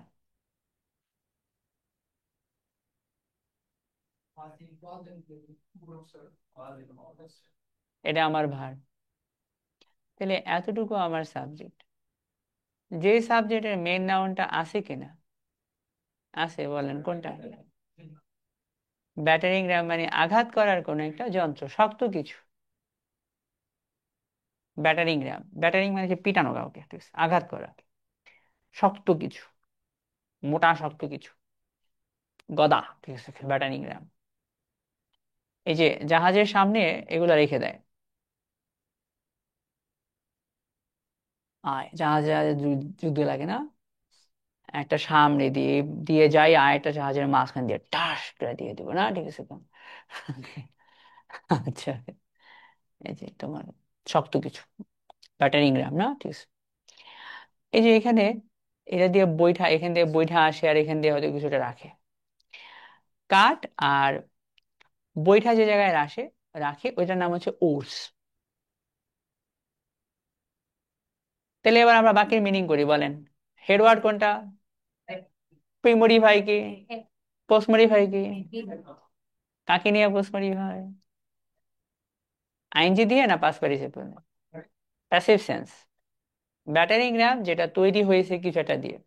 এটা আমার ভার, তাহলে এতটুকু আমার সাবজেক্ট। যে সাবজেক্টের মেন নাউনটা আছে কিনা? আছে, বলেন কোনটা? ব্যাটারিং র্যাম মানে আঘাত করার কোন একটা যন্ত্র, শক্ত কিছু। ব্যাটারিং র্যাম, ব্যাটারিং মানে যে পিটানো কাউকে, ঠিক আছে? আঘাত করা, শক্ত কিছু, মোটা শক্ত কিছু, গদা, ঠিক আছে? ব্যাটারিং র্যাম এই যে জাহাজের সামনে এগুলো রেখে দেয়। আয়, জাহাজে জাহাজে যুদ্ধ লাগে না, একটা সামনে দিয়ে দিয়ে যাই, আর একটা জাহাজের মাঝখান দিয়ে টাস করে দিয়ে দেবো না, ঠিক আছে তো? আচ্ছা, এই যে তোমার শক্ত কিছু ব্যাটারিং র্যাম না, ঠিক আছে। এই যে এখানে এটা দিয়ে বৈঠা, এখান দিয়ে বৈঠা আসে আর এখান দিয়ে হয়তো কিছুটা রাখে, কাঠ আর বৈঠা যে জায়গায় রাখে রাখে ওইটার নাম হচ্ছে ওর্স। তাহলে এবার আমরা বাকির মিনিং করি, বলেন হেডওয়ার্ড কোনটা, প্রিমরিফাই কি, পোস্টমরিফাই কি, কাকে নিয়ে পোস্টমরিফাই, আইএনজি দিয়ে না past participle, passive sense. Battering RAM যেটা তৈরি হয়েছে কিছু একটা দিয়ে,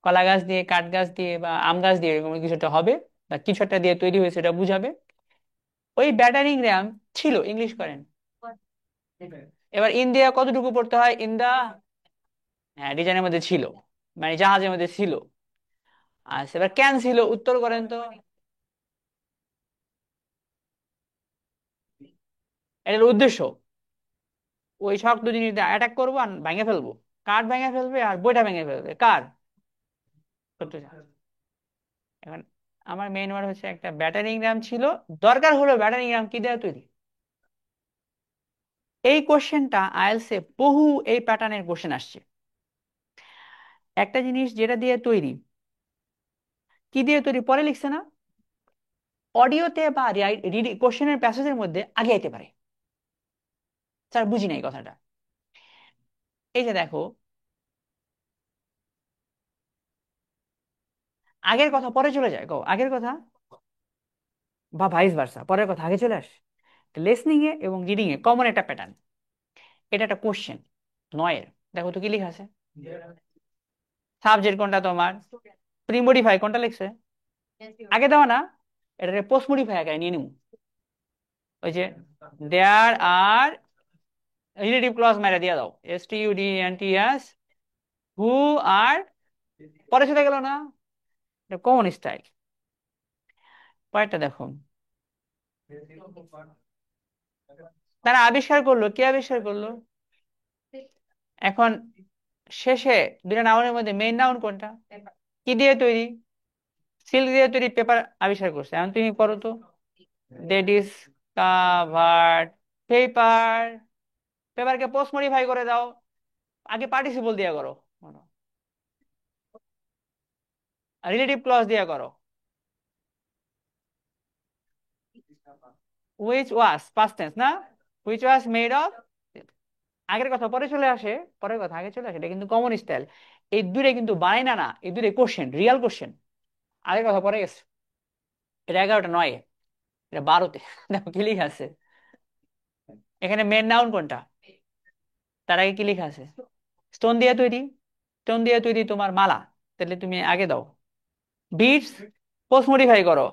কলা গাছ দিয়ে, কাঠ গাছ দিয়ে বা আম গাছ দিয়ে, এরকম কিছু একটা হবে বা কিছু একটা দিয়ে তৈরি হয়েছে, এটা বুঝাবে। ওই ব্যাটারিং র্যাম ছিল, ইংলিশ করেন। এবার ইন্ডিয়া কতটুকু পড়তে হয়, ইন দা, হ্যাঁ ডিজাইনের মধ্যে ছিল, মানে জাহাজের মধ্যে ছিল। আচ্ছা, এবার কেন ছিল, উত্তর করেন তো। এটার উদ্দেশ্য ওই শক্ত জিনিস দিয়ে অ্যাটাক করবো আর ভেঙে ফেলবো, কাঠ ভেঙে ফেলবে আর বইটা ভেঙে ফেলবে কার, ছোট্ট জাহাজ। এখন আমার মেইন ওয়ার্ড হচ্ছে একটা ব্যাটারিং র্যাম ছিল, দরকার হলো ব্যাটারিং র্যাম কি দেওয়া তৈরি। এই কোশ্চেনটা আইএলসে বহু এই প্যাটার্নের কোশ্চেন আসছে। একটা জিনিস যেটা দিয়ে তৈরি, কি দিয়ে তৈরি পরে লিখছে না, অডিওতে বা কোশ্চেনের প্যাসেজের মধ্যে আগে আইতে পারে। স্যার বুঝি নাই কথাটা। এই যে দেখো, আগের কথা পরে চলে যায়, গো আগের কথা, বা ভাইস ভার্সা, পরের কথা আগে চলে আসে। লিসনিং এ এবং রিডিং এ কমন একটা প্যাটার্ন। এটা একটা কোশ্চেন নয়ের, দেখো তো কি লেখা আছে, সাবজেক্ট কোনটা তোমার, প্রিমোডিফাই কোনটা লিখছে, আগে দাও না, এটা পোস্ট মডিফাই আগে নিয়ে নিব। ওই যে দেয়ার আর রিলেটিভ ক্লজ মেরে দিয়ে দাও, STUDENTS, হু আর, পরে চলে গেল না, এটা কমন স্টাইল। পরেরটা দেখো, তারা আবিষ্কার করলো, কে আবিষ্কার করলো, এখন শেষে দুটা নাউনের মধ্যে মেইন নাউন কোনটা, কি দিয়ে তৈরি, সিল্ক দিয়ে তৈরি পেপার আবিষ্কার করছে। এখন তুমি করো তো, দে ডিসকভার্ড পেপার, পেপারকে পোস্ট মডিফাই করে দাও, আগে পার্টিসিপল দিয়ে করো, রিলেটিভ ক্লজ দিয়ে করো, হুইচ ওয়াজ পাস্ট টেন্স না, হুইচ ওয়াজ মেড অফ, আগের কথা পরে চলে আসে, পরের কথা আগে চলে আসে, এটা কিন্তু কমন স্টাইল। এই দূরে কিন্তু বানাই না, না এই দূরে কোশ্চেন, রিয়াল কোশ্চেন, আগের কথা পরে গেছে। এটা 11টা নয়, এটা 12তে। দেখো কি লিখা আছে এখানে, মেন নাউন কোনটা, তার আগে কি লেখা আছে, স্টোন দিয়ে তৈরি, স্টোন দিয়ে তৈরি তোমার মালা, তাহলে তুমি আগে দাও, বিটস পোস্ট মডিফাই করো,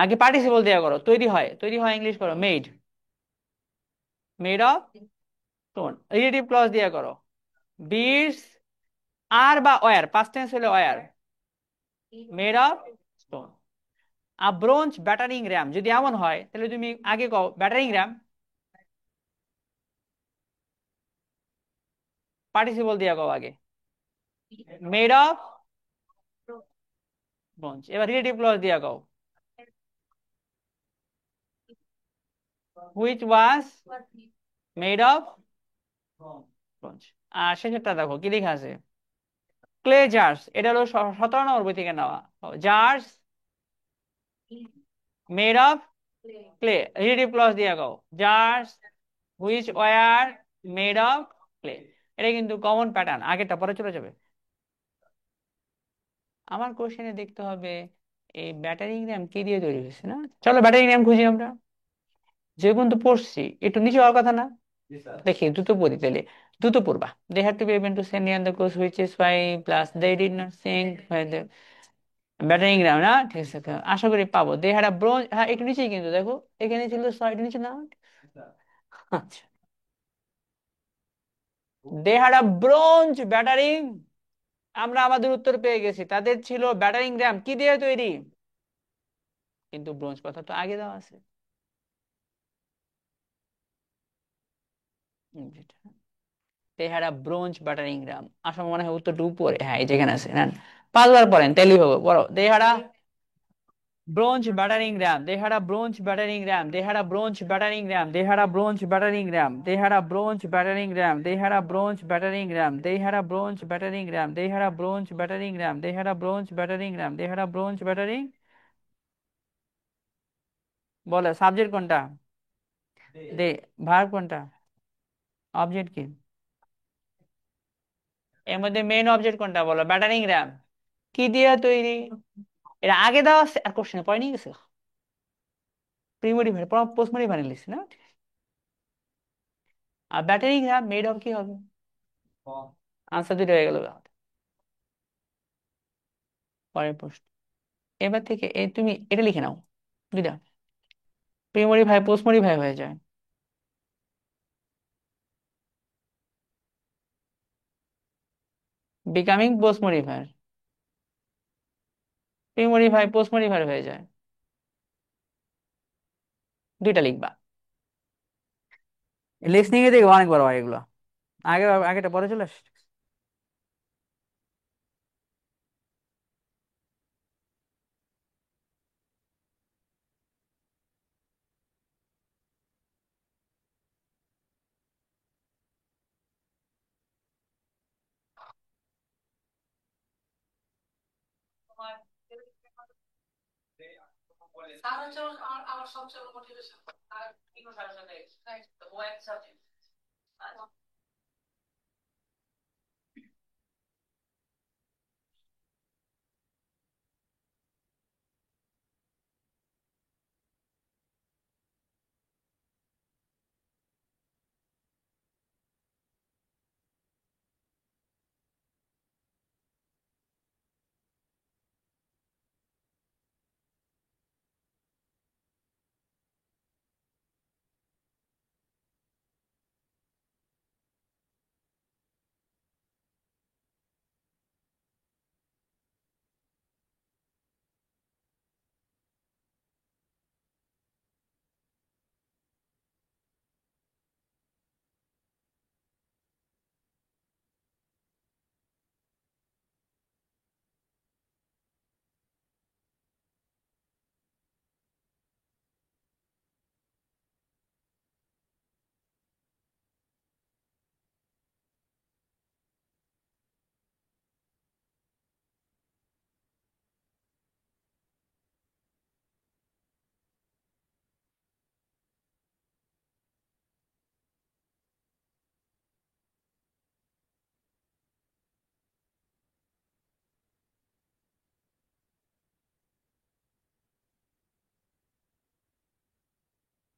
আগে পার্টিসিপল দেওয়া করো, তৈরি হয়, তৈরি হয় ইংলিশ করো made, made of stone, relative clause দিয়ে করো, বিটস আর বা ওয়্যার, পাস্ট টেন্স হলে ওয়্যার, মেড অফ স্টোন। আর ব্রোঞ্জ ব্যাটারিং র্যাম যদি এমন হয়, তাহলে তুমি আগে কও ব্যাটারিং র্যাম, পার্টিসিপল দিয়ে কও আগে, মেড অফ ব্রোঞ্জ। এবার রিলেটিভ ক্লজ দিয়ে কও, which was made of bronze. আর শেষেরটা দেখো কি লেখা আছে, ক্লে জার্স, এটা হলো 17 নম্বর বই থেকে নেওয়া, jars made of clay, relative clause দিয়ে কও, jars which were made of clay. এটা কিন্তু কমন প্যাটার্ন, আগেরটা পরে চলে যাবে। আমার কোশ্চেনে দেখতে হবে এই ব্যাটারি র্যাম কি দিয়ে তৈরি হয়েছে না, চলো ব্যাটারি র্যাম খুঁজি আমরা, যে পর্যন্ত পড়ছি একটু নিচে হওয়ার কথা না, দেখি দ্রুত পড়ি তাহলে, দ্রুত পড়বা, they had to be able to send near the course which is why plus they did not sink battering ram না, ঠিক আছে তো আশা করি পাবো, দে হ্যাড আ ব্রোঞ্জ, হ্যাঁ একটু নিচেই কিন্তু দেখো, এখানে ছিল 6, নিচে না, আচ্ছা, they had a bronze battering, আমরা আমাদের উত্তর পেয়ে গেছি, তাদের ছিল ব্যাটারিং র্যাম কি দিয়ে তৈরি, কিন্তু ব্রোঞ্জ কথা তো আগে দেওয়া আছে। যেটা they had a bronze battering ram. আসলে মনে হয় উত্তরটা উপরে, হ্যাঁ এই যেখানে আছে নেন। 5 বার পড়েন তাইলেই হবে, বলো। They had a bronze battering ram. They had a bronze battering ram. They had a bronze battering ram. They had a bronze battering ram. They had a bronze battering ram. They had a bronze battering ram. They had a bronze battering ram. They had a bronze battering ram. They had a bronze battering ram. They had a bronze battering। বলো subject কোনটা? দে। Verb কোনটা? Object কি? এর মধ্যে main object কোনটা বলো? Battering RAM. কি দিয়ে তৈরি? এটা আগে দেওয়া আছে আর কোশ্চেনে পড়ে নিয়ে গেছে। প্রিমোটিভ পোস্ট মোটিভ লিখছে না। আর ব্যাটারিং র্যাম মেড অফ কি হবে? আনসার দুটো হয়ে গেল। পরের প্রশ্ন। এবার থেকে তুমি এটা লিখে নাও দুইটা, প্রিমরি ভাই পোস্টমরি ভাই হয়ে যায়। বিকামিং পোস্টমরি ভাই, প্রিমরি ভাই পোস্টমরি ভাই হয়ে যায়। দুইটা লিখবা। লিসনিং এ দেখবো অনেক বড় হয় এগুলো। আগে আগেটা পরে চলে আসছে।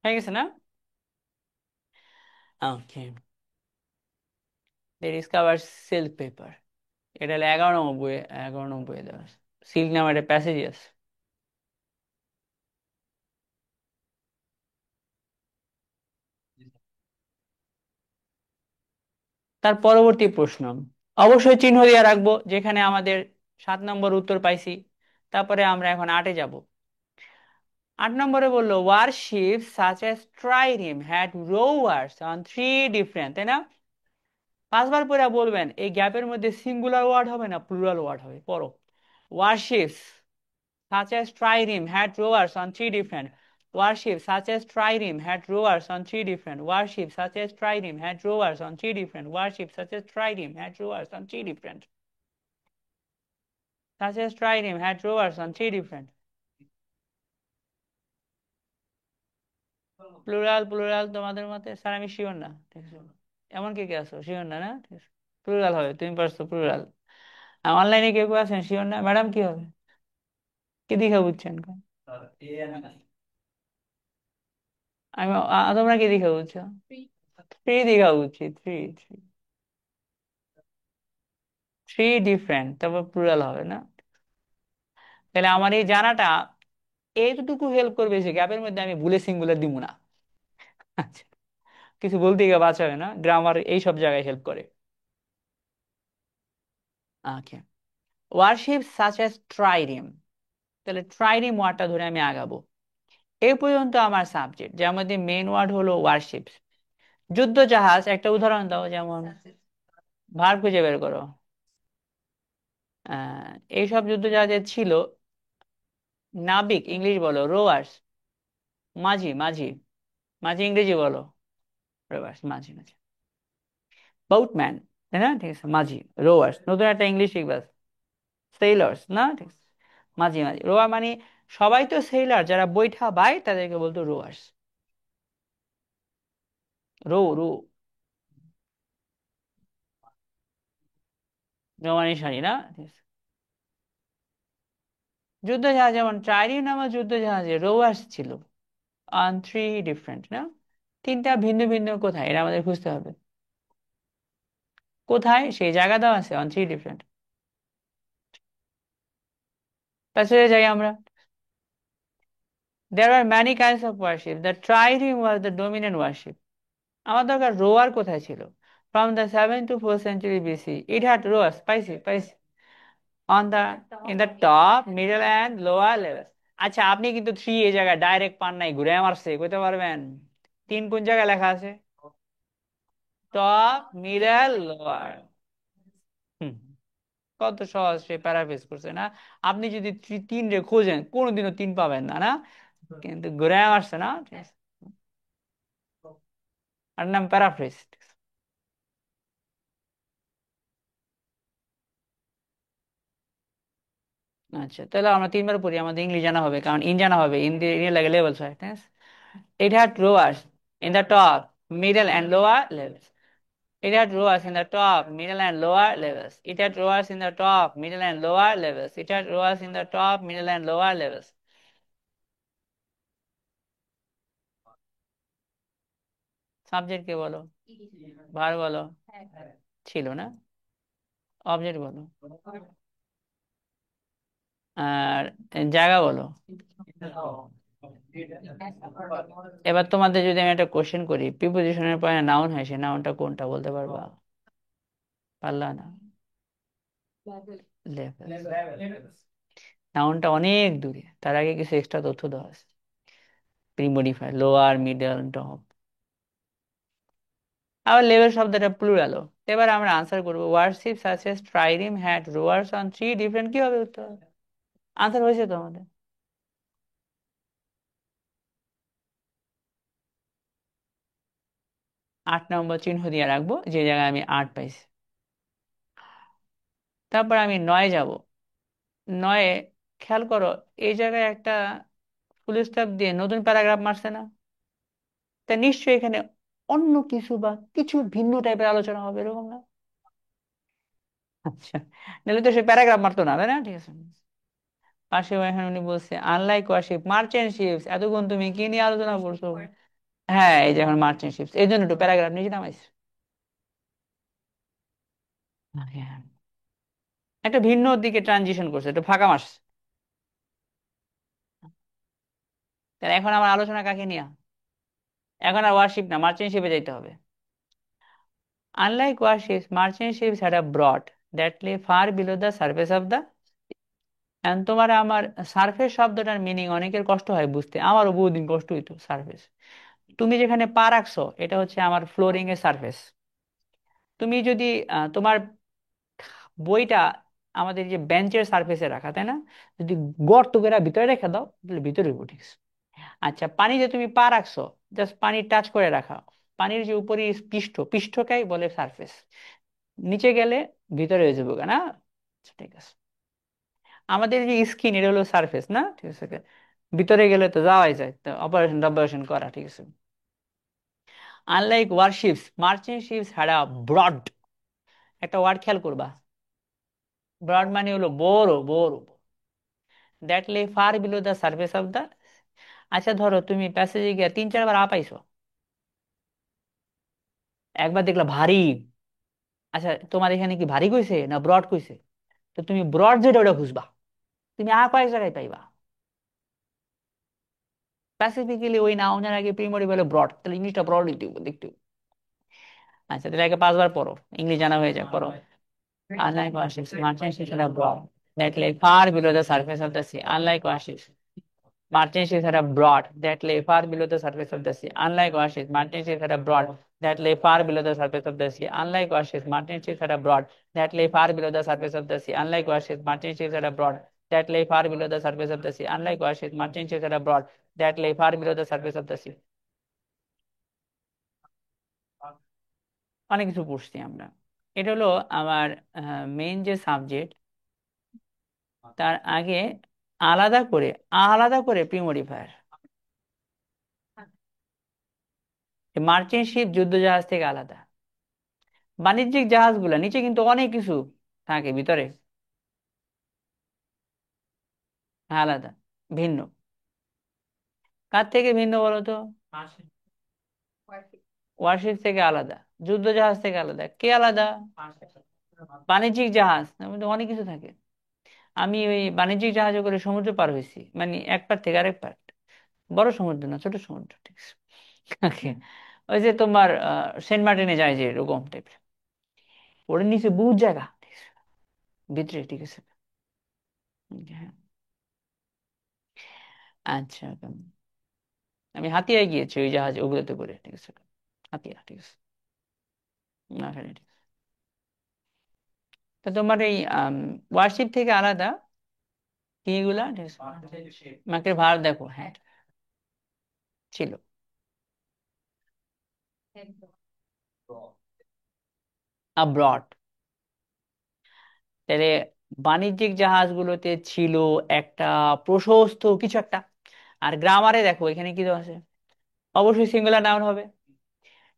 হয়ে গেছে না? ওকে। দে ডিসকভার সিল্ক পেপার। এটা হলো 11 নম্বর বইয়ে, 11 নম্বর বইয়ে দেওয়া আছে। সিল্ক নামে একটা প্যাসেজ আছে। তার পরবর্তী প্রশ্ন অবশ্যই চিহ্ন দিয়ে রাখবো যেখানে আমাদের 7 নম্বর উত্তর পাইছি। তারপরে আমরা এখন 8-এ যাব। 8 নম্বরে বললো warship such as trireme had rowers on three different, তাই না? 5 বার পরে বলবেন এই গ্যাপের মধ্যে সিঙ্গুলার ওয়ার্ড হবে না প্লুরাল ওয়ার্ড হবে, পড়ো। ওয়ারশিপস such as trireme had rowers on three different warships such as trireme had rowers on three different warships such as trireme had rowers on three different warships such as trireme had rowers on three different such as trireme had rowers on three different plural plural তোমাদের মতে sir আমি sure না, ঠিক আছে? এমন কে কে আছো sure না? না ঠিক আছে, প্লুরাল হবে, তুমি পারছো প্লুরাল। অনলাইনে কেউ কেউ আছেন শিওর না? ম্যাডাম কি হবে? কি দীঘা বুঝছেন? তোমরা কি দীঘা বুঝছো? থ্রি দীঘা বুঝছি, থ্রি থ্রি থ্রি ডিফারেন্ট, তারপর প্লুরাল হবে না? তাহলে আমার এই জানাটা এইটুকু হেল্প করবে যে গ্যাপের মধ্যে আমি ভুলে সিঙ্গুলার দিব না। আচ্ছা, কিছু বলতে গিয়ে বাঁচা হয় না, গ্রামার এই সব জায়গায় হেল্প করে। ওকে। ওয়ারশিপ সাচ এস ট্রাইরিম, তাহলে ট্রাইরিম ওয়ার্ডটা ধরে আমি আগাবো। এই পর্যন্ত আমার সাবজেক্ট, যার মধ্যে মেইন ওয়ার্ড হলো ওয়ারশিপস। যুদ্ধ জাহাজ একটা উদাহরণ দাও, যেমন ভার্ব খুঁজে বের করো। আহ এইসব যুদ্ধ জাহাজে ছিল নাবিক, ইংলিশ বলো, রোয়ার্স, মাঝি মাঝি, মাঝি ইংরেজি বলো, রোয়ার্স মাঝি মাঝি, বোটম্যান, তাই না? ঠিক আছে, মাঝি, রোয়ার্স, নতুন একটা ইংলিশ শিখবা, সেইলার্স, না? ঠিক আছে, মাঝি মাঝি, রোয়ার মানে সবাই তো সেইলার, যারা বৈঠা বায় তাদেরকে বলতো রোয়ার্স। রো রো, রোমানি শাড়ি, না? ঠিক আছে। যুদ্ধ জাহাজ যেমন ট্রাইরিম নামক যুদ্ধ জাহাজে রোয়ার্স ছিল অন থ্রি ডিফারেন্ট, না? তিনটা ভিন্ন ভিন্ন, কোথায় এটা আমাদের খুঁজতে হবে। কোথায় সেই জায়গা দেওয়া আছে, অন থ্রি ডিফারেন্ট। প্যাসেজে যাই আমরা। There were many kinds of worship. The trireme was the dominant worship. আমার দরকার রোয়ার কোথায় ছিল। From the 7th to 4th century BC, it had rowers, পাইছি পাইছি, on the in the top, middle and lower levels. আচ্ছা, আপনি কিন্তু থ্রি এই জায়গায় ডাইরেক্ট পান নাই, ঘুরে মারছে, কইতে পারবেন তিন কোন জায়গায় লেখা আছে? Top, middle, lower. কত সহজ সে প্যারাফ্রেজ করছে না? আপনি যদি তিন রে খোঁজেন কোনোদিনও তিন পাবেন না, না? কিন্তু ঘুরে মারছে, না? ঠিক আছে। আর নাম প্যারাফ্রেজ। আচ্ছা, তাহলে আমরা তিনবার পড়ি, আমাদের ইংলিশ জানা হবে, কারণ ইন জানা হবে, ইন দিয়ে ইন লাগে লেভেলস হয়, ঠিক আছে? It had rowers in the top, middle and lower levels. It had rowers in the top, middle and lower levels. It had rowers in the top, middle and lower levels. It had rowers in the top, middle and lower levels. Subject কে বলো, verb বলো, ছিল, না? Object বলো, আর জায়গা বলো। এবার তোমাদের যদি আমি একটা কোশ্চেন করি, প্রিপোজিশনের পরে নাউন হয়, সে নাউনটা কোনটা বলতে পারবা? পারলা না? লেভেল। নাউনটা অনেক দূরে, তার আগে কিছু এক্সট্রা তথ্য দেওয়া আছে। Premodifier, lower, middle, top. আবার লেভেল শব্দটা প্লুরাল। এবার আমরা আনসার করবো, warship such as trireme had rowers on three different, কি হবে উত্তর? আনসার হয়েছে তো আমাদের। 8 নম্বর চিহ্ন দিয়ে রাখবো যে জায়গায় আমি 8 পাইছি। তারপর আমি 9 যাব। 9, খেয়াল করো, এই জায়গায় একটা ফুল স্টপ দিয়ে নতুন প্যারাগ্রাফ মারছে না? তা নিশ্চয়ই এখানে অন্য কিছু বা কিছু ভিন্ন টাইপের আলোচনা হবে, এরকম না? আচ্ছা, নাহলে তো সে প্যারাগ্রাফ মারতো না, তাই না? ঠিক আছে। পাশে এখানে উনি বলছে আনলাইক ওয়ারশিপ মার্চেন্ট শিপস, এতক্ষণ তুমি কি নিয়ে আলোচনা করছো? হ্যাঁ, এই যে এখন মার্চেন্ট শিপস, এই জন্য একটু প্যারাগ্রাফ নিচে নামাইছে। হ্যাঁ, একটা ভিন্ন দিকে ট্রানজিশন করছে, একটু ফাঁকা মারছে। তাহলে এখন আমার আলোচনা কাকে নিয়ে? এখন আর ওয়ারশিপ না, মার্চেন্ট শিপে যাইতে হবে। Unlike warships, merchant ships had a broad that lay far below the surface of the. এখন তোমার আমার সারফেস শব্দটার মিনিং অনেকের কষ্ট হয় বুঝতে, আমারও বহুদিন কষ্ট হইতো। সারফেস, তুমি যেখানে পা রাখছো এটা হচ্ছে আমার ফ্লোরিং এর সারফেস। তুমি যদি তোমার বইটা আমাদের যে বেঞ্চের সারফেসে রাখা, তাই না? যদি গর্ত করে ভিতরে রেখে দাও তাহলে ভিতরে উঠে গেছে। আচ্ছা, পানিতে তুমি পা রাখছো, জাস্ট পানি টাচ করে রাখা, পানির যে উপরে পৃষ্ঠ, পৃষ্ঠটাই বলে সারফেস। নিচে গেলে ভিতরে হয়ে যাবো, না? আচ্ছা, ঠিক আছে। আমাদের যে স্কিন, এটা হলো সারফেস, না? ঠিক আছে, ভিতরে গেলে তো যাওয়াই যায়, তো অপারেশন অপারেশন করা, ঠিক আছে। Unlike warships, merchant ships had a broad, একটা ওয়ার্ড খেয়াল করবা, ব্রড মানে হলো বড় বড়, that lay far below the surface of the. আচ্ছা, ধরো তুমি প্যাসেজে গিয়ে 3-4 বার পাইছো, একবার দেখলা ভারী। আচ্ছা, তোমার এখানে কি ভারী কইছে না ব্রড কইছে? তো তুমি ব্রড যেটা ওটা খুঁজবা, তুমি কয়েক জায়গায় পাইবা। স্পেসিফিক্যালি ওই নাউনের আগে প্রিমরি বলে ব্রড, তাহলে ইংলিশটা ব্রড দিতে হবে, দেখতে হবে। আচ্ছা, তাহলে আগে 5 বার পড়ো, ইংলিশ জানা হয়ে যাক, পড়ো। Unlike warships, merchant ships are abroad that lay far below the surface of the sea. Unlike warships. Martin ships had a broad that lay far below the surface of the sea. Unlike warships, Martin ships had a broad that lay far below the surface of the sea. Unlike warships, Martin ships had a broad that lay far below the surface of the sea. Unlike warships, Martin ships had a broad that lay far below the surface of the sea. Unlike warships, Martin ships had a broad that lay far below the surface of the sea. অনেক কিছু পড়ছি আমরা। এটা হলো আমার main যে subject, তার আগে আলাদা করে প্রিমোডিফায়ার। মার্চেন্ট শিপ যুদ্ধ জাহাজ থেকে আলাদা। বাণিজ্যিক জাহাজগুলা নিচে কিন্তু অনেক কিছু থাকে ভিতরে, আলাদা, ভিন্ন। কার থেকে ভিন্ন বলতো? ওয়ারশিপ থেকে আলাদা, যুদ্ধ জাহাজ থেকে আলাদা। কে আলাদা? বাণিজ্যিক জাহাজ, এর মধ্যে অনেক কিছু থাকে। আমি ওই বাণিজ্যিক জাহাজে করে সমুদ্র পার হয়েছি, মানে এক পার থেকে আরেক পার। বড় সমুদ্র না, ছোট সমুদ্র, ঠিক আছে। Okay. ওই যে তোমার সেন্ট মার্টিনে যায় যে এরকম টাইপের, ওর নিচে বহুত জায়গা, ঠিক আছে, ভিতরে, ঠিক আছে। হ্যাঁ, আচ্ছা। আমি হাতিয়ায় গিয়েছি ওই জাহাজ ওগুলোতে করে, ঠিক আছে। হাতিয়া, ঠিক আছে। না, হ্যাঁ, ঠিক আছে। তো তোমার এই ওয়ারশিপ থেকে আলাদা কি এগুলা, ঠিক আছে। মাকে ভার দেখো, হ্যাঁ, ছিল। আব্রড, তাহলে বাণিজ্যিক জাহাজগুলোতে ছিল একটা প্রশস্ত কিছু একটা। আর গ্রামারে দেখো এখানে কি দেওয়া আছে, অবশ্যই সিঙ্গুলার নাউন হবে।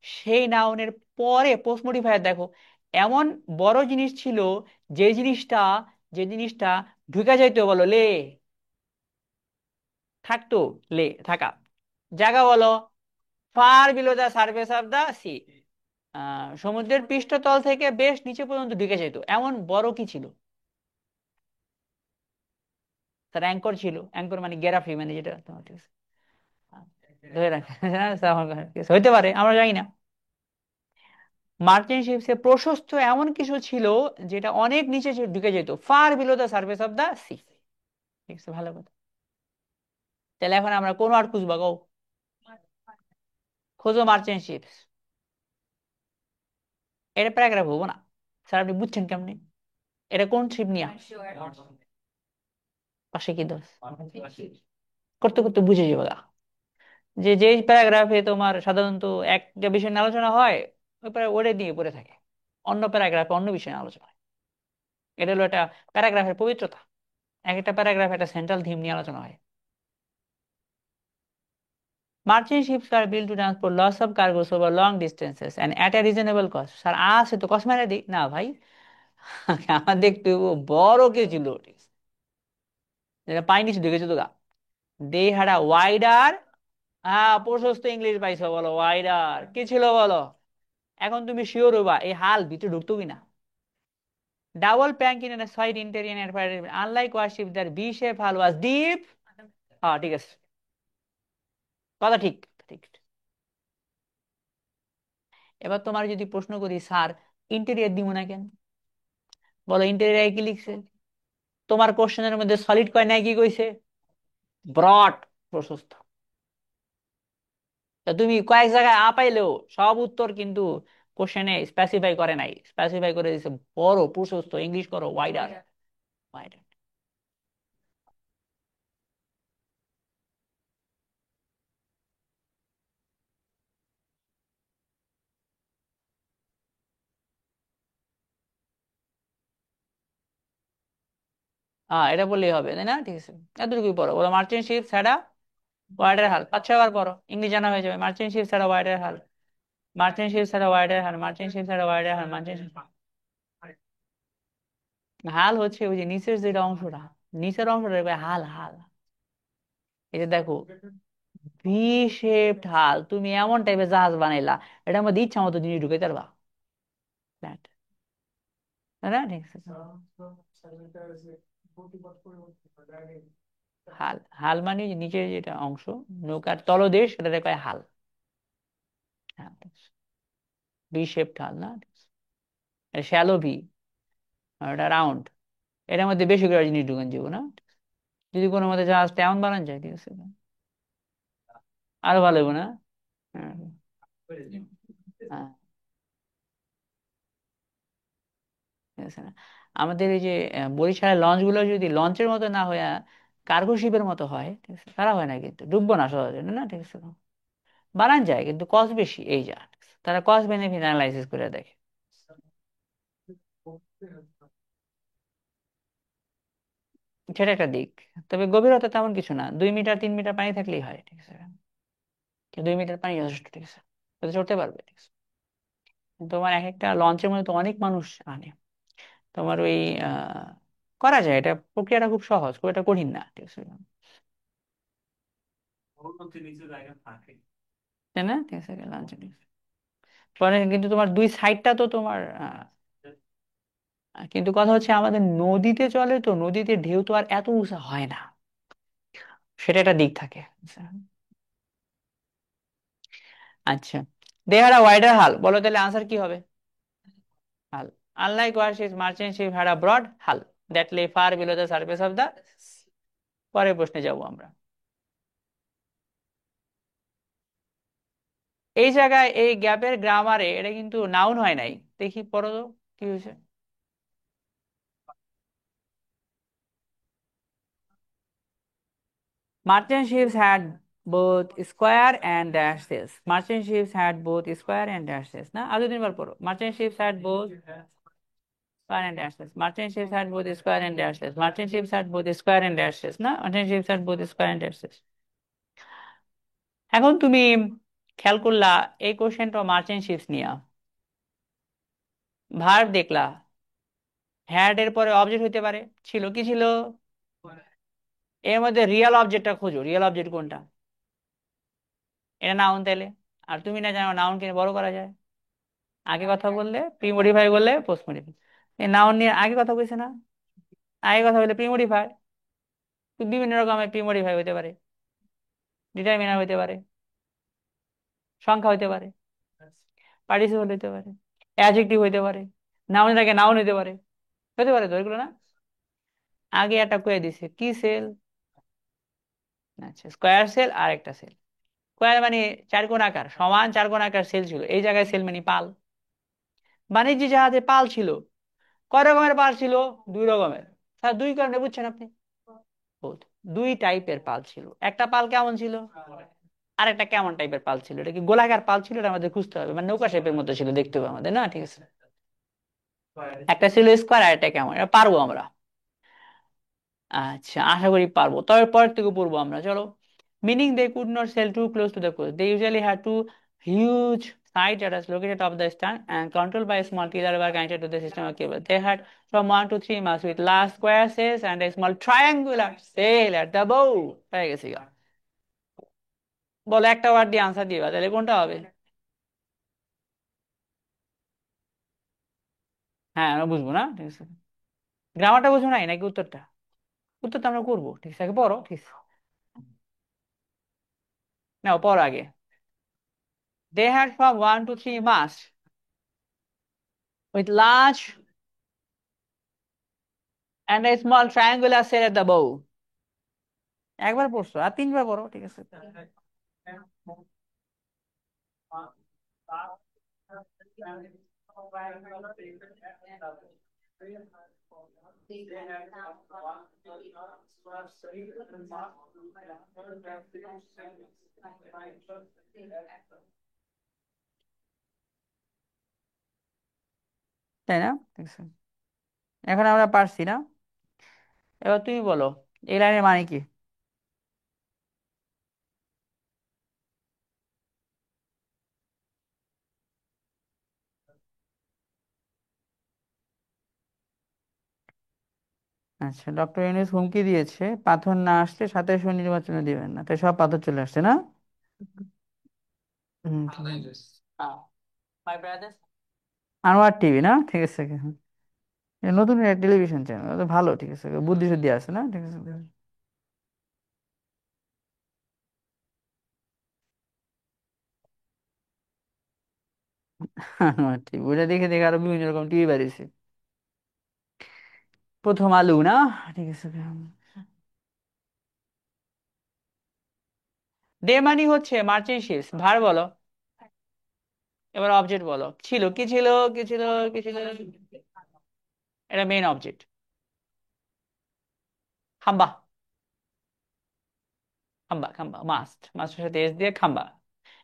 সেই নাউনের পরে পোস্ট মডিফায়ার দেখো, এমন বড় জিনিস ছিল যে জিনিসটা যে জিনিসটা ঢুকে যাইতো, বলো লে, থাকতো, লে, থাকা, জায়গা বলো, far below the surface of the sea, সমুদ্রের পৃষ্ঠতল থেকে বেশ নিচে পর্যন্ত ঢুকে যেত, এমন বড় কি ছিল? তার অ্যাঙ্কর ছিল। অ্যাঙ্কর মানে গেরাফি, মানে যেটা তোমার, ঠিক আছে, ধরে রাখে। হ্যাঁ, ঠিক আছে, হইতে পারে, আমরা জানি না। মার্চেন্ট শিপসে প্রশস্ত এমন কিছু ছিল যেটা অনেক নিচে ঢুকে যেত, far below the surface of the sea, ঠিক আছে, ভালো কথা। তাহলে এখন আমরা কোন ওয়ার্ড খুঁজবো গো? খোঁজো মার্চেন্ট শিপস। এটা প্যারাগ্রাফ হবো না স্যার, আপনি বুঝছেন কেমনি? এটা কোন শিপ নিয়ে? পাশে কি দোষ করতে করতে বুঝে যাবে গা। যে যে প্যারাগ্রাফে তোমার সাধারণত একটা বিষয় নিয়ে আলোচনা হয়, ওই ওটা দিয়ে পড়ে থাকে, অন্য প্যারাগ্রাফে অন্য বিষয় নিয়ে আলোচনা হয়। এটা হলো একটা প্যারাগ্রাফের পবিত্রতা। এক একটা প্যারাগ্রাফে একটা সেন্ট্রাল থিম নিয়ে আলোচনা হয়। Merchant ships are built to transport lots of cargoes over long distances and at a reasonable cost. Sir আছে তো, কসমের দিই না ভাই। আমার দেখতে বড় কে ছিল, ঠিক আছে, যেটা পাই নিচে ঢুকেছে তো গা। দে হ্যাড আ ওয়াইডার, হ্যাঁ, প্রশস্ত ইংলিশ পাইছো, বলো ওয়াইডার কি ছিল বলো। এখন তুমি শিওর হবা এই হাল ভিতরে ঢুকতো কিনা। Double plank inside interior, unlike warship their V shape hull was deep. হ্যাঁ, ঠিক আছে, কথা ঠিক, ঠিক। এবার তোমার যদি প্রশ্ন করি স্যার ইন্টেরিয়র দিব না কেন, বলো ইন্টেরিয়র কি লিখছে? তোমার কোশ্চেনের মধ্যে সলিড কয় নাই, কি কইছে? ব্রড, প্রশস্ত। তা তুমি কয়েক জায়গায় পাইলেও সব উত্তর কিন্তু কোশ্চেনে স্পেসিফাই করে নাই, স্পেসিফাই করে দিছে বড়, প্রশস্ত, ইংলিশ করো ওয়াইডার, ওয়াইডার। এটা বললেই হবে, তাই না? ঠিক আছে, এতটুকুই পড়ো, বলো মার্চেন্ট শিপ ছাড়া ওয়াইডার হাল, 5-6 বার পড়ো, ইংলিশ জানা হয়ে যাবে। মার্চেন্ট শিপ ছাড়া ওয়াইডার হাল, মার্চেন্ট শিপ ছাড়া ওয়াইডার হাল, মার্চেন্ট শিপ ছাড়া ওয়াইডার হাল, মার্চেন্ট শিপ। হাল হচ্ছে ওই যে নিচের যেটা অংশটা, নিচের অংশটা এবার হাল, হাল। এই যে দেখো, ভি শেপড হাল, তুমি এমন টাইপের জাহাজ বানাইলা, এটার মধ্যে ইচ্ছা মতো জিনিস ঢুকে পারবা, Flat, তাই না? ঠিক আছে। হাল, হাল মানে যে নিচের যেটা অংশ, নৌকার তলদেশ, সেটা কয় হাল। ভি শেপড হাল, না? শ্যালো ভি, আর এটা রাউন্ড, এটার মধ্যে বেশি করে জিনিস ঢুকান যাবো না। যদি কোনো মতে জাহাজটা এমন বানান যায়, ঠিক আছে, আরো ভালো হইব না? হ্যাঁ। হ্যাঁ, ঠিক আছে না? আমাদের এই যে বরিশালের লঞ্চ গুলো যদি লঞ্চের মতো না হয়ে কার্গো শিপের মতো হয়, ঠিক আছে, তারা হয় না কিন্তু ডুববো না সহজে না, ঠিক আছে। বানান যায় কিন্তু কস্ট বেশি, এই যা, ঠিক আছে? তারা কস্ট বেনিফিট অ্যানালাইসিস করে দেখে। সেটা একটা দিক। তবে গভীরতা তেমন কিছু না, 2 মিটার 3 মিটার পানি থাকলেই হয়, ঠিক আছে। 2 মিটার পানি যথেষ্ট, ঠিক আছে, তাতে চড়তে পারবে, ঠিক আছে। তোমার এক একটা লঞ্চের মধ্যে তো অনেক মানুষ আনে। তোমার ওই আহ করা যায়, এটা প্রক্রিয়াটা খুব সহজ, খুব একটা কঠিন না, ঠিক আছে, তাই না? ঠিক আছে, লঞ্চে পরে কিন্তু তোমার দুই সাইডটা তো তোমার কিন্তু কথা হচ্ছে আমাদের নদীতে চলে, তো নদীতে ঢেউ তো আর এত উঁচা হয় না, সেটা একটা দিক থাকে, আচ্ছা। আচ্ছা, দে হ্যাড আ ওয়াইডার হাল, বলো তাহলে আনসার কি হবে? Hull. Unlike warships merchant ship had a broad hull that lay far below the surface of the. পরের প্রশ্নে যাব আমরা। এই জায়গায় এই গ্যাপের গ্রামারে এটা কিন্তু নাউন হয় নাই, দেখি পড়ো তো কি হয়েছে। Merchant ships had both square and dash sails. Merchant ships had both square and dash sails. না আরো দিনবার পড়ো, merchant ships had both square and dash sails. Merchant ships had both square and dash sails. Merchant ships had both square and dash sails. না, merchant ships had both square and dash sails. এখন তুমি খেয়াল করলা এই কোশ্চেনটা merchant ships নিয়া, verb দেখলা, had এর পরে অবজেক্ট হইতে পারে, ছিল কি ছিল? এর মধ্যে রিয়েল অবজেক্টটা খোঁজো, রিয়েল অবজেক্ট কোনটা? এটা নাউন তাইলে। আর তুমি না জানো নাউনকে বড় করা যায়, আগে কথা বললে প্রি মডিফাই করলে পোস্ট মডিফাই। এই নাউন নিয়ে আগে কথা কইছে না, আগে কথা বললে প্রি মডিফাই, বিভিন্ন রকমের প্রি মডিফাই হইতে পারে, ডিটারমিনার হইতে পারে, সংখ্যা হইতে পারে, পার্টিসিপল হইতে পারে, অ্যাডজেক্টিভ হইতে পারে, নাউনের আগে নাউন হইতে পারে তো এগুলো না। আগে একটা কয়ে দিছে কি সেল, আচ্ছা স্কোয়ার সেল আর একটা সেল। স্কোয়ার মানে চারকোণাকার, সমান চারকোণাকার সেল ছিল, এই জায়গায় সেল মানে পাল। বাণিজ্যিক জাহাজে পাল ছিল, কয় রকমের পাল ছিল? 2 রকমের। স্যার দুই কারণে বুঝছেন আপনি? বোধ, দুই টাইপের পাল ছিল, একটা পাল কেমন ছিল আর একটা কেমন টাইপের পাল ছিল, এটা কি গোলাকার পাল ছিল, এটা আমাদের খুঁজতে হবে, মানে নৌকা শেপের মতো ছিল দেখতে হবে আমাদের, না ঠিক আছে। একটা ছিল স্কোয়ার আর একটা কেমন, এটা পারবো আমরা। আচ্ছা আশা করি পারবো, তবে পরের থেকে পড়বো আমরা, চলো। Meaning they could not sail to close to the coast, they usually had to huge side that is located off the stand and controlled by a small tiller were connected to the system of cable. They had from 1 to 3 miles with large square sails and a small triangular sail at the bow. হয়ে গেছে গা। বলো একটা word দিয়ে answer দিবা, তাহলে কোনটা হবে? হ্যাঁ আমরা বুঝবো না, ঠিক আছে। গ্রামারটা বুঝবো নাই নাকি উত্তরটা? উত্তরটা আমরা করবো, ঠিক আছে, আগে পড়ো, ঠিক আছে। নাও পড়ো আগে। They had from 1 to 3 masts with large and a small triangular sail at the bow. একবার পড়ছো আর তিনবার পড়ো, ঠিক আছে। তাই না, ঠিক আছে। এখন আমরা পারছি না, এবার তুমি বলো এই লাইনের মানে কি। আচ্ছা, ডক্টর ইউনূস হুমকি দিয়েছে পাথর না আসলে 27 নির্বাচনে দিবেন না, তাই সব পাথর চলে আসছে না। হুম, আনোয়ার টিভি না, ঠিক আছে। এ নতুন টেলিভিশন চ্যানেল, ভালো, ঠিক আছে, বুদ্ধি শুদ্ধি আছে না, ঠিক আছে। আনোয়ার টিভি, ওটা দেখে দেখে আরো বিভিন্ন রকম টিভি বাড়িয়েছে। প্রথম আলু না, ঠিক আছে। দে মানি হচ্ছে মার্চেন্ট শিপস, ভার বলো। এবার অবজেক্ট বলো, ছিল কি ছিল, কি ছিল, কি ছিল। এটা মেইন অবজেক্ট। খাম্বা। খাম্বা, খাম্বা মাস্ট, মাস্টের সাথে এস দিয়ে খাম্বা।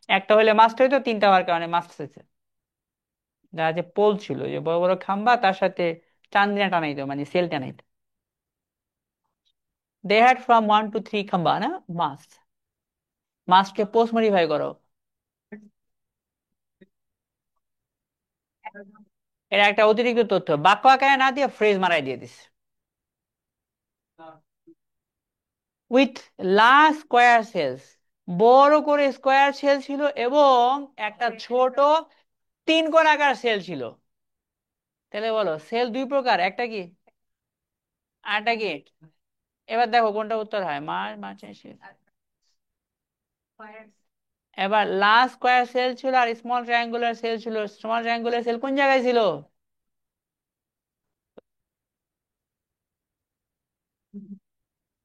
একটা হলে মাস্ট হইতো, তিনটা হওয়ার কারণে মাস্ট হয়েছে। যা যে পোল ছিল, যে বড় বড় খাম্বা, তার সাথে চান্দিনা টানাইতো, মানে সেল টানাইতো। দে হ্যাড ফ্রম 1 to 3 খাম্বা না, মাস্ট। মাস্টকে পোস্ট মডিফাই করো। এটা একটা অতিরিক্ত তথ্য, বাক্য আকারে না দিয়ে ফ্রেজ মারাই দিয়ে this. With large square sails, বড় করে স্কোয়ার সেল ছিল, এবং একটা ছোট তিন কোণাকার সেল ছিল। তাহলে বলো সেল দুই প্রকার, একটা কি আরটা কি। এবার দেখো কোনটা উত্তর হয়, মার মার্চেন্ট সেল। এবার লার্জ স্কোয়ার সেল ছিল আর স্মল ট্রায়াঙ্গুলার সেল ছিল। স্মল ট্রায়াঙ্গুলার সেল কোন জায়গায় ছিল?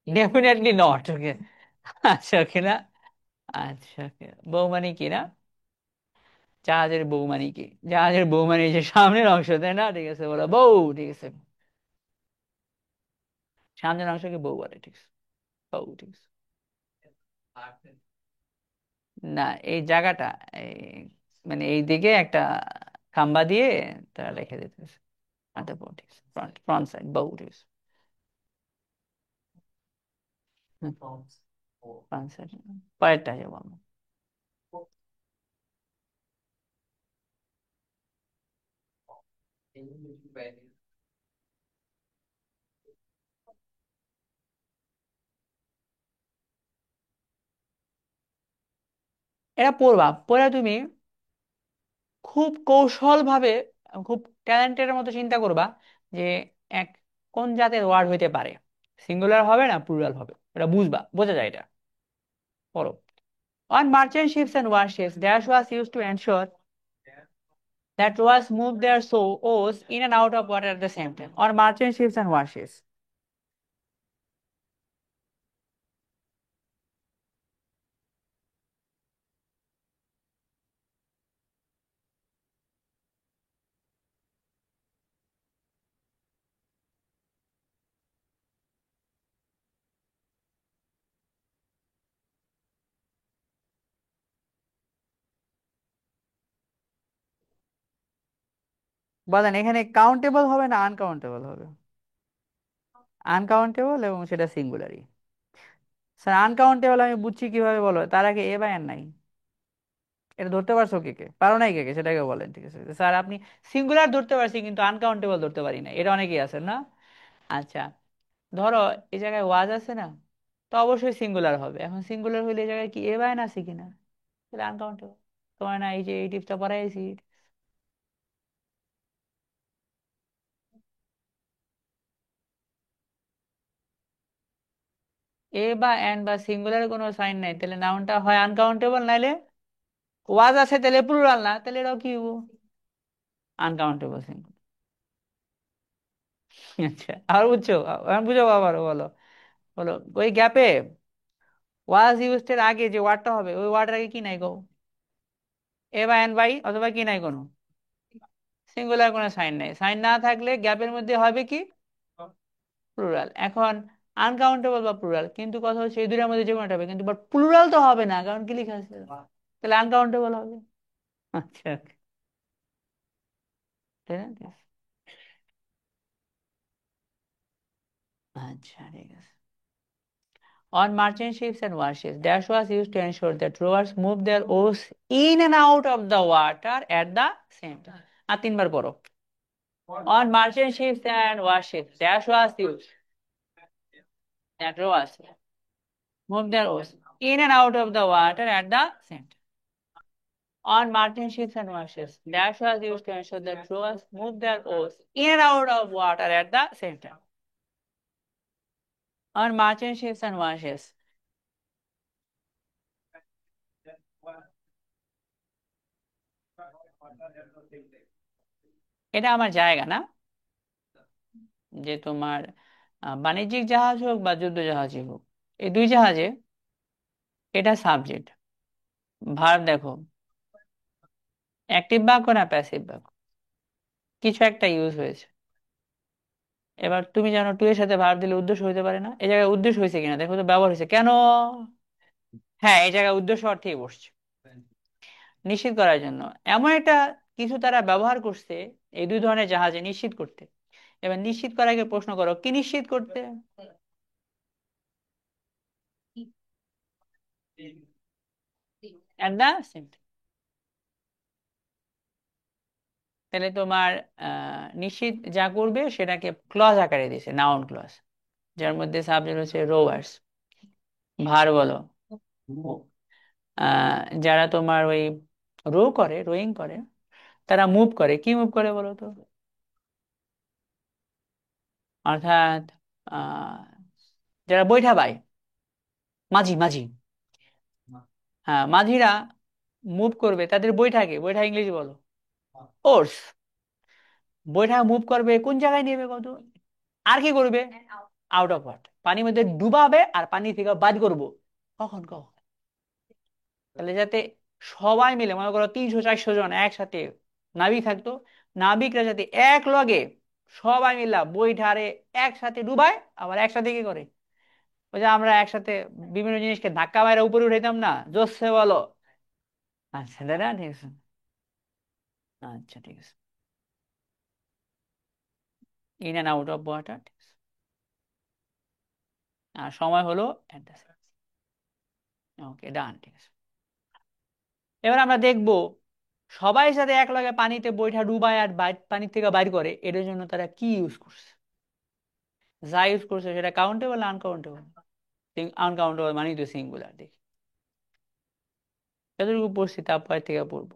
ডেফিনেটলি নট, ওকে। আচ্ছা, ওকে না। আচ্ছা, okay. বৌমানি কি না, জাহাজের বৌমানি কি? জাহাজের বৌমানি যে সামনের অংশ, তাই না? ঠিক আছে, বলো বউ। ঠিক আছে, সামনের অংশকে বউ বলে, ঠিক আছে। বউ, ঠিক আছে। না, এই জায়গাটা, এই মানে এই দিকে একটা খাম্বা দিয়ে তারা রেখে দিতেছে। আচ্ছা, বউ, ঠিক আছে, ফ্রন্ট ফ্রন্ট সাইড বউ, ঠিক আছে। Front side. পরেরটা যাবো আমরা। এটা পড়বা, পড়ে তুমি খুব কৌশল ভাবে, খুব ট্যালেন্টের মতো চিন্তা করবা যে এক কোন জাতের ওয়ার্ড হইতে পারে। সিঙ্গুলার হবে না প্লুরাল হবে, এটা বুঝবা, বোঝা যায় এটা। পড়ো। On merchant ships and warships, dash was used to ensure that rowers moved their oars in and out of water at the same time. On merchant ships and warships. বলেন এখানে কাউন্টেবল হবে না আনকাউন্টেবল হবে? Uncountable, এবং সেটা সিঙ্গুলারই। Sir uncountable আমি বুঝছি কিভাবে, বলো, তার আগে এ বা এন নাই। এটা ধরতে পারছো কে কে, পারো নাই কে কে, সেটাকে বলেন। ঠিক আছে স্যার, আপনি সিঙ্গুলার ধরতে পারছি কিন্তু আনকাউন্টেবল ধরতে পারি না, এটা অনেকেই আছেন না। আচ্ছা, ধরো এই জায়গায় ওয়াজ আছে না, তো অবশ্যই সিঙ্গুলার হবে। এখন সিঙ্গুলার হইলে এই জায়গায় কি এ বা এন আছে কিনা, তাহলে আনকাউন্টেবল। তোমার না এই যে এই টিপসটা পড়াইছি। এ বা এন বা সিঙ্গুলার কোনো সাইন নাই, তাহলে নাউনটা হয় আনকাউন্টেবল, নাইলে ওয়াজ আছে তাহলে প্লুরাল না, তাহলে এটাও কি হবো, আনকাউন্টেবল সিঙ্গুলার। আচ্ছা, আর বুঝছো? এখন বুঝো আবার, বলো। বলো, ওই গ্যাপে ওয়াজ ইউজড এর আগে যে ওয়ার্ডটা হবে, ওই ওয়ার্ডের আগে কি নাই গো? এ বা এন বাই, অথবা কি নাই কোনো সিঙ্গুলার কোনো সাইন নাই। সাইন না থাকলে গ্যাপের মধ্যে হবে কি, প্লুরাল। এখন আনকাউন্টেবল বা প্লুরাল, কিন্তু কথা হচ্ছে এই দুটার মধ্যে যে কোনোটা হবে, কিন্তু বাট প্লুরাল তো হবে না, কারণ কি লেখা আছে, তাহলে আনকাউন্টেবল হবে। আচ্ছা, তাই না? আচ্ছা, ঠিক আছে। On merchant ships and warships, dash was used to ensure that rowers moved their oars in and out of the water at the same time. আর তিনবার পড়ো। On merchant ships and warships, dash was used that rowers moved their oars in and out of the water at the same time. On merchant ships and warships, dash was used to ensure that rowers moved their oars in and out of water at the same time. On merchant ships and warships. এটা আমার জায়গা না, যে তোমার বাণিজ্যিক জাহাজ হোক বা যুদ্ধ জাহাজই হোক, এই দুই জাহাজে এটা সাবজেক্ট। ভার্ব দেখো, অ্যাক্টিভ বাক্য না প্যাসিভ বাক্য, কিছু একটা ইউজ হয়েছে। এবার তুমি জানো টু এর সাথে ভার্ব দিলে উদ্দেশ্য হইতে পারে না, এই জায়গায় উদ্দেশ্য হয়েছে কিনা দেখো তো, ব্যবহার হয়েছে কেন। হ্যাঁ, এই জায়গায় উদ্দেশ্য অর্থেই বসছে, নিশ্চিত করার জন্য। এমন একটা কিছু তারা ব্যবহার করছে এই দুই ধরনের জাহাজে নিশ্চিত করতে। এবার নিশ্চিত করার আগে প্রশ্ন করো কি নিশ্চিত করতে। এট দা সেম। তাহলে তোমার নিশ্চিত যা করবে সেটাকে ক্লজ আকারে দিয়েছে, নাউন ক্লজ, যার মধ্যে সাবজেক্ট হচ্ছে রোভার্স। ভার বলো, যারা তোমার ওই রো করে, রোয়িং করে, তারা মুভ করে, কি মুভ করে বলো তো। অর্থাৎ আহ যারা বৈঠা বায়, মাঝি মাঝি, হ্যাঁ মাঝিরা মুভ করবে তাদের বৈঠাকে, বৈঠা ইংলিশ বলো ওর্স। বৈঠা মুভ করবে কোন জায়গায় নেবে কত, আর কি করবে, আউট অফ ওয়াটার, পানির মধ্যে ডুবাবে আর পানি থেকে বাদ করবো। কখন কখন, তাহলে যাতে সবাই মিলে, মনে করো 300 400 জন একসাথে নাবিক থাকতো, নাবিকরা যাতে এক লগে সবাই মিলা বৈঠারে একসাথে ডুবায়, আবার একসাথে কি করে, ওই যে আমরা একসাথে বিভিন্ন জিনিসকে ধাক্কা মারা উপরে উঠাইতাম না, জোসে বলো। আচ্ছা দাদা ঠিক আছে। আচ্ছা ঠিক আছে, in and out of water. আর সময় হলো at the same. ওকে ডান, ঠিক আছে। এবার আমরা দেখবো সবাই সাথে এক লগে পানিতে বৈঠা ডুবায় আর পানি থেকে বাইর করে, এটার জন্য তারা কি ইউজ করছে। যা ইউজ করছে সেটা কাউন্টেবল না আনকাউন্টেবল। আনকাউন্টেবল মানে তো সিঙ্গুলার। দেখি যতটুকু পড়ছি তা পরে থেকে পড়বো।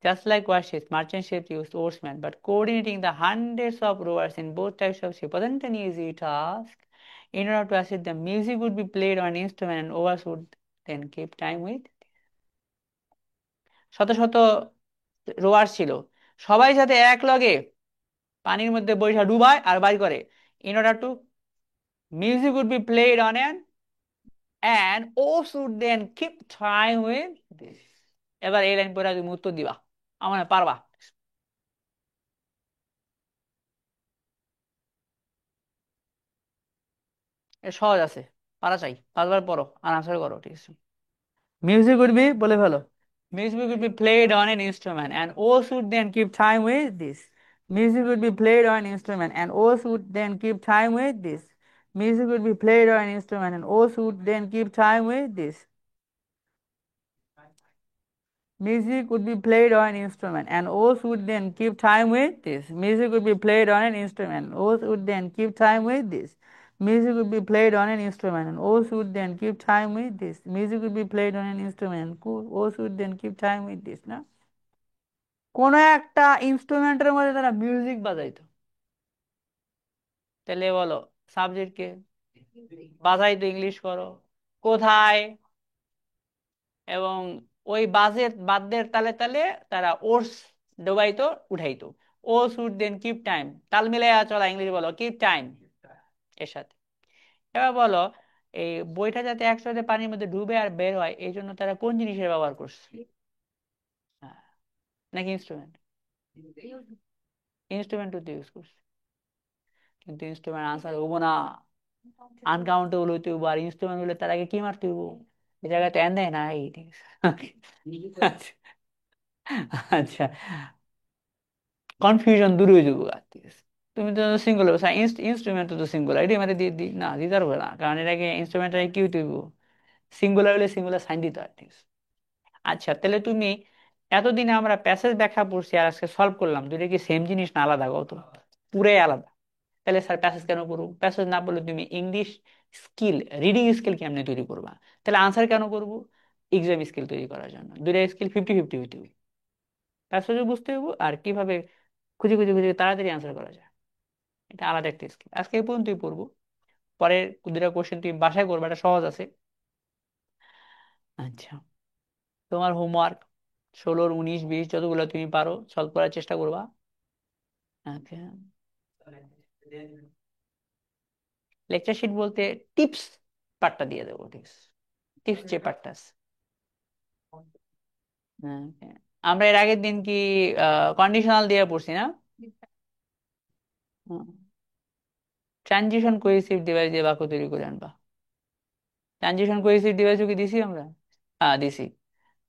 Just like warships, merchant ships use oarsmen, but coordinating the hundreds of rowers in both types of ship wasn't an easy task. In order to assist them, music would be played on an instrument and oars would then keep time with. শত শত রোয়ার ছিল, সবাই সাথে এক লগে পানির মধ্যে বৈঠা ডুবায় আর বাই করে। In order to, music would be played on an and oars would then keep time with this. এবার এই লাইন পড়ে তুমি উত্তর দিবা, আমার পারবা। এ সহজ আছে, পারা চাই, 5বার পড়ো আর আনসার করো, ঠিক আছে। মিউজিক উড বি বলে ফেলো। Music would be played on an instrument and oars would then keep time with this. Music would be played on an instrument and oars would then keep time with this. Music would be played on an instrument and oars would then keep time with this. Music would be played on an instrument and oars would then keep time with this. Music would be played on an instrument, oars would then keep time with this. Music would be played on an instrument and oars would then keep time with this. Music would be played on an instrument, oars would then keep time with this, না কোন একটা ইনস্ট্রুমেন্টের মধ্যে তারা music বাজাইতো, তাহলে বলো subject কে, বাজাইতো English করো, কোথায়, এবং ওই বাদ্যের তালে তালে তারা ওর্স ডোবাইতো, উঠাইতো। ও শুড দেন কিপ টাইম, তাল মিলাইয়া চলা, ইংলিশ বলো কিপ টাইম এর সাথে। এবার বলো এই বইটা যাতে একসাথে পানির মধ্যে ডুবে আর বের হয় এই জন্য তারা কোন জিনিসের ব্যবহার করছে। হ্যাঁ, নাকি ইনস্ট্রুমেন্ট, ইনস্ট্রুমেন্ট তো ইউজ করছে, কিন্তু ইনস্ট্রুমেন্ট আনসার হবো না, আনকাউন্টেবল হইতে হইব, আর ইনস্ট্রুমেন্ট হলে তার আগে কি মারতে হইব, এই জায়গায় তো এন দেয় না, এই ঠিক আছে। আচ্ছা, কনফিউশন দূর হয়ে যাবো আর, ঠিক আছে। তুমি তো সিঙ্গুলার, ইনস্ট্রুমেন্ট তো সিঙ্গুলার, এটি মানে দিয়ে দিই না, দিতে পারবো না, কারণ এটাকে ইনস্ট্রুমেন্টটাকে কি হইতে হইব, সিঙ্গুলার হলে সিঙ্গুলার সাইন দিতে হয়, ঠিক আছে। আচ্ছা তাহলে তুমি, এতদিনে আমরা প্যাসেজ ব্যাখ্যা পড়ছি আর আজকে সলভ করলাম, দুইটা কি সেম জিনিস না আলাদা, কত পুরাই আলাদা। তাহলে স্যার প্যাসেজ কেন করবো, প্যাসেজ না বললে তুমি ইংলিশ স্কিল, রিডিং স্কিল কেমনে তৈরি করবা, তাহলে আনসার কেন করবো, এক্সাম স্কিল তৈরি করার জন্য, দুইটা স্কিল 50-50 হইতে হবে। প্যাসেজও বুঝতে হইব আর কিভাবে খুঁজে খুঁজে খুঁজে তাড়াতাড়ি আনসার করা যায়, এটা আলাদা একটা স্কিল। আজকে এই পর্যন্তই পড়বো, পরের দুটা কোশ্চেন তুমি বাসায় করবে, এটা সহজ আছে। আচ্ছা, তোমার হোমওয়ার্ক 16, 19, 20 যতগুলো তুমি পারো সলভ করার চেষ্টা করবা। ওকে, লেকচার শিট বলতে টিপস পার্টটা দিয়ে দেবো, ঠিক আছে। টিপস চেপারটাস। হ্যাঁ, হ্যাঁ। আমরা এর আগের দিন কি কন্ডিশনাল দিয়ে পড়ছি না? ট্রানজিশন কোহেসিভ ডিভাইস দিয়ে বাক্য তৈরি করে আনবা। ট্রানজিশন কোহেসিভ ডিভাইসও কি দিছি আমরা? হ্যাঁ, দিছি।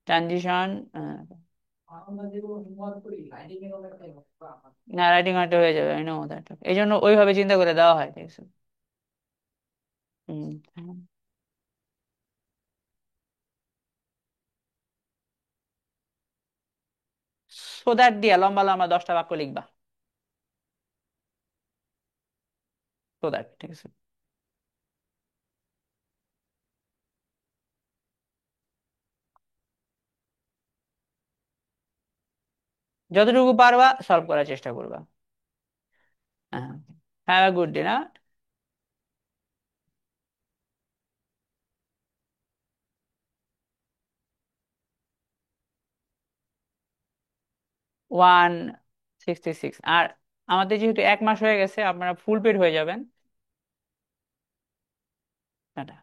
ট্রানজিশন। না, রাইটিং একটা হয়ে যাবে, আমি নো দ্যাট। এই জন্য ওইভাবে চিন্তা করে দেওয়া হয়, ঠিক আছে। হুম। সো দ্যাট দিয়া লম্বা লম্বা 10টা বাক্য লিখবা। সো দ্যাট, ঠিক আছে। যতটুকু পারবা সলভ করার চেষ্টা করবা। হ্যাঁ। হ্যাভ আ গুড ডে না। 166। আর আমাদের যেহেতু 1 মাস হয়ে গেছে, আপনারা ফুল পেড হয়ে যাবেন। টাটা।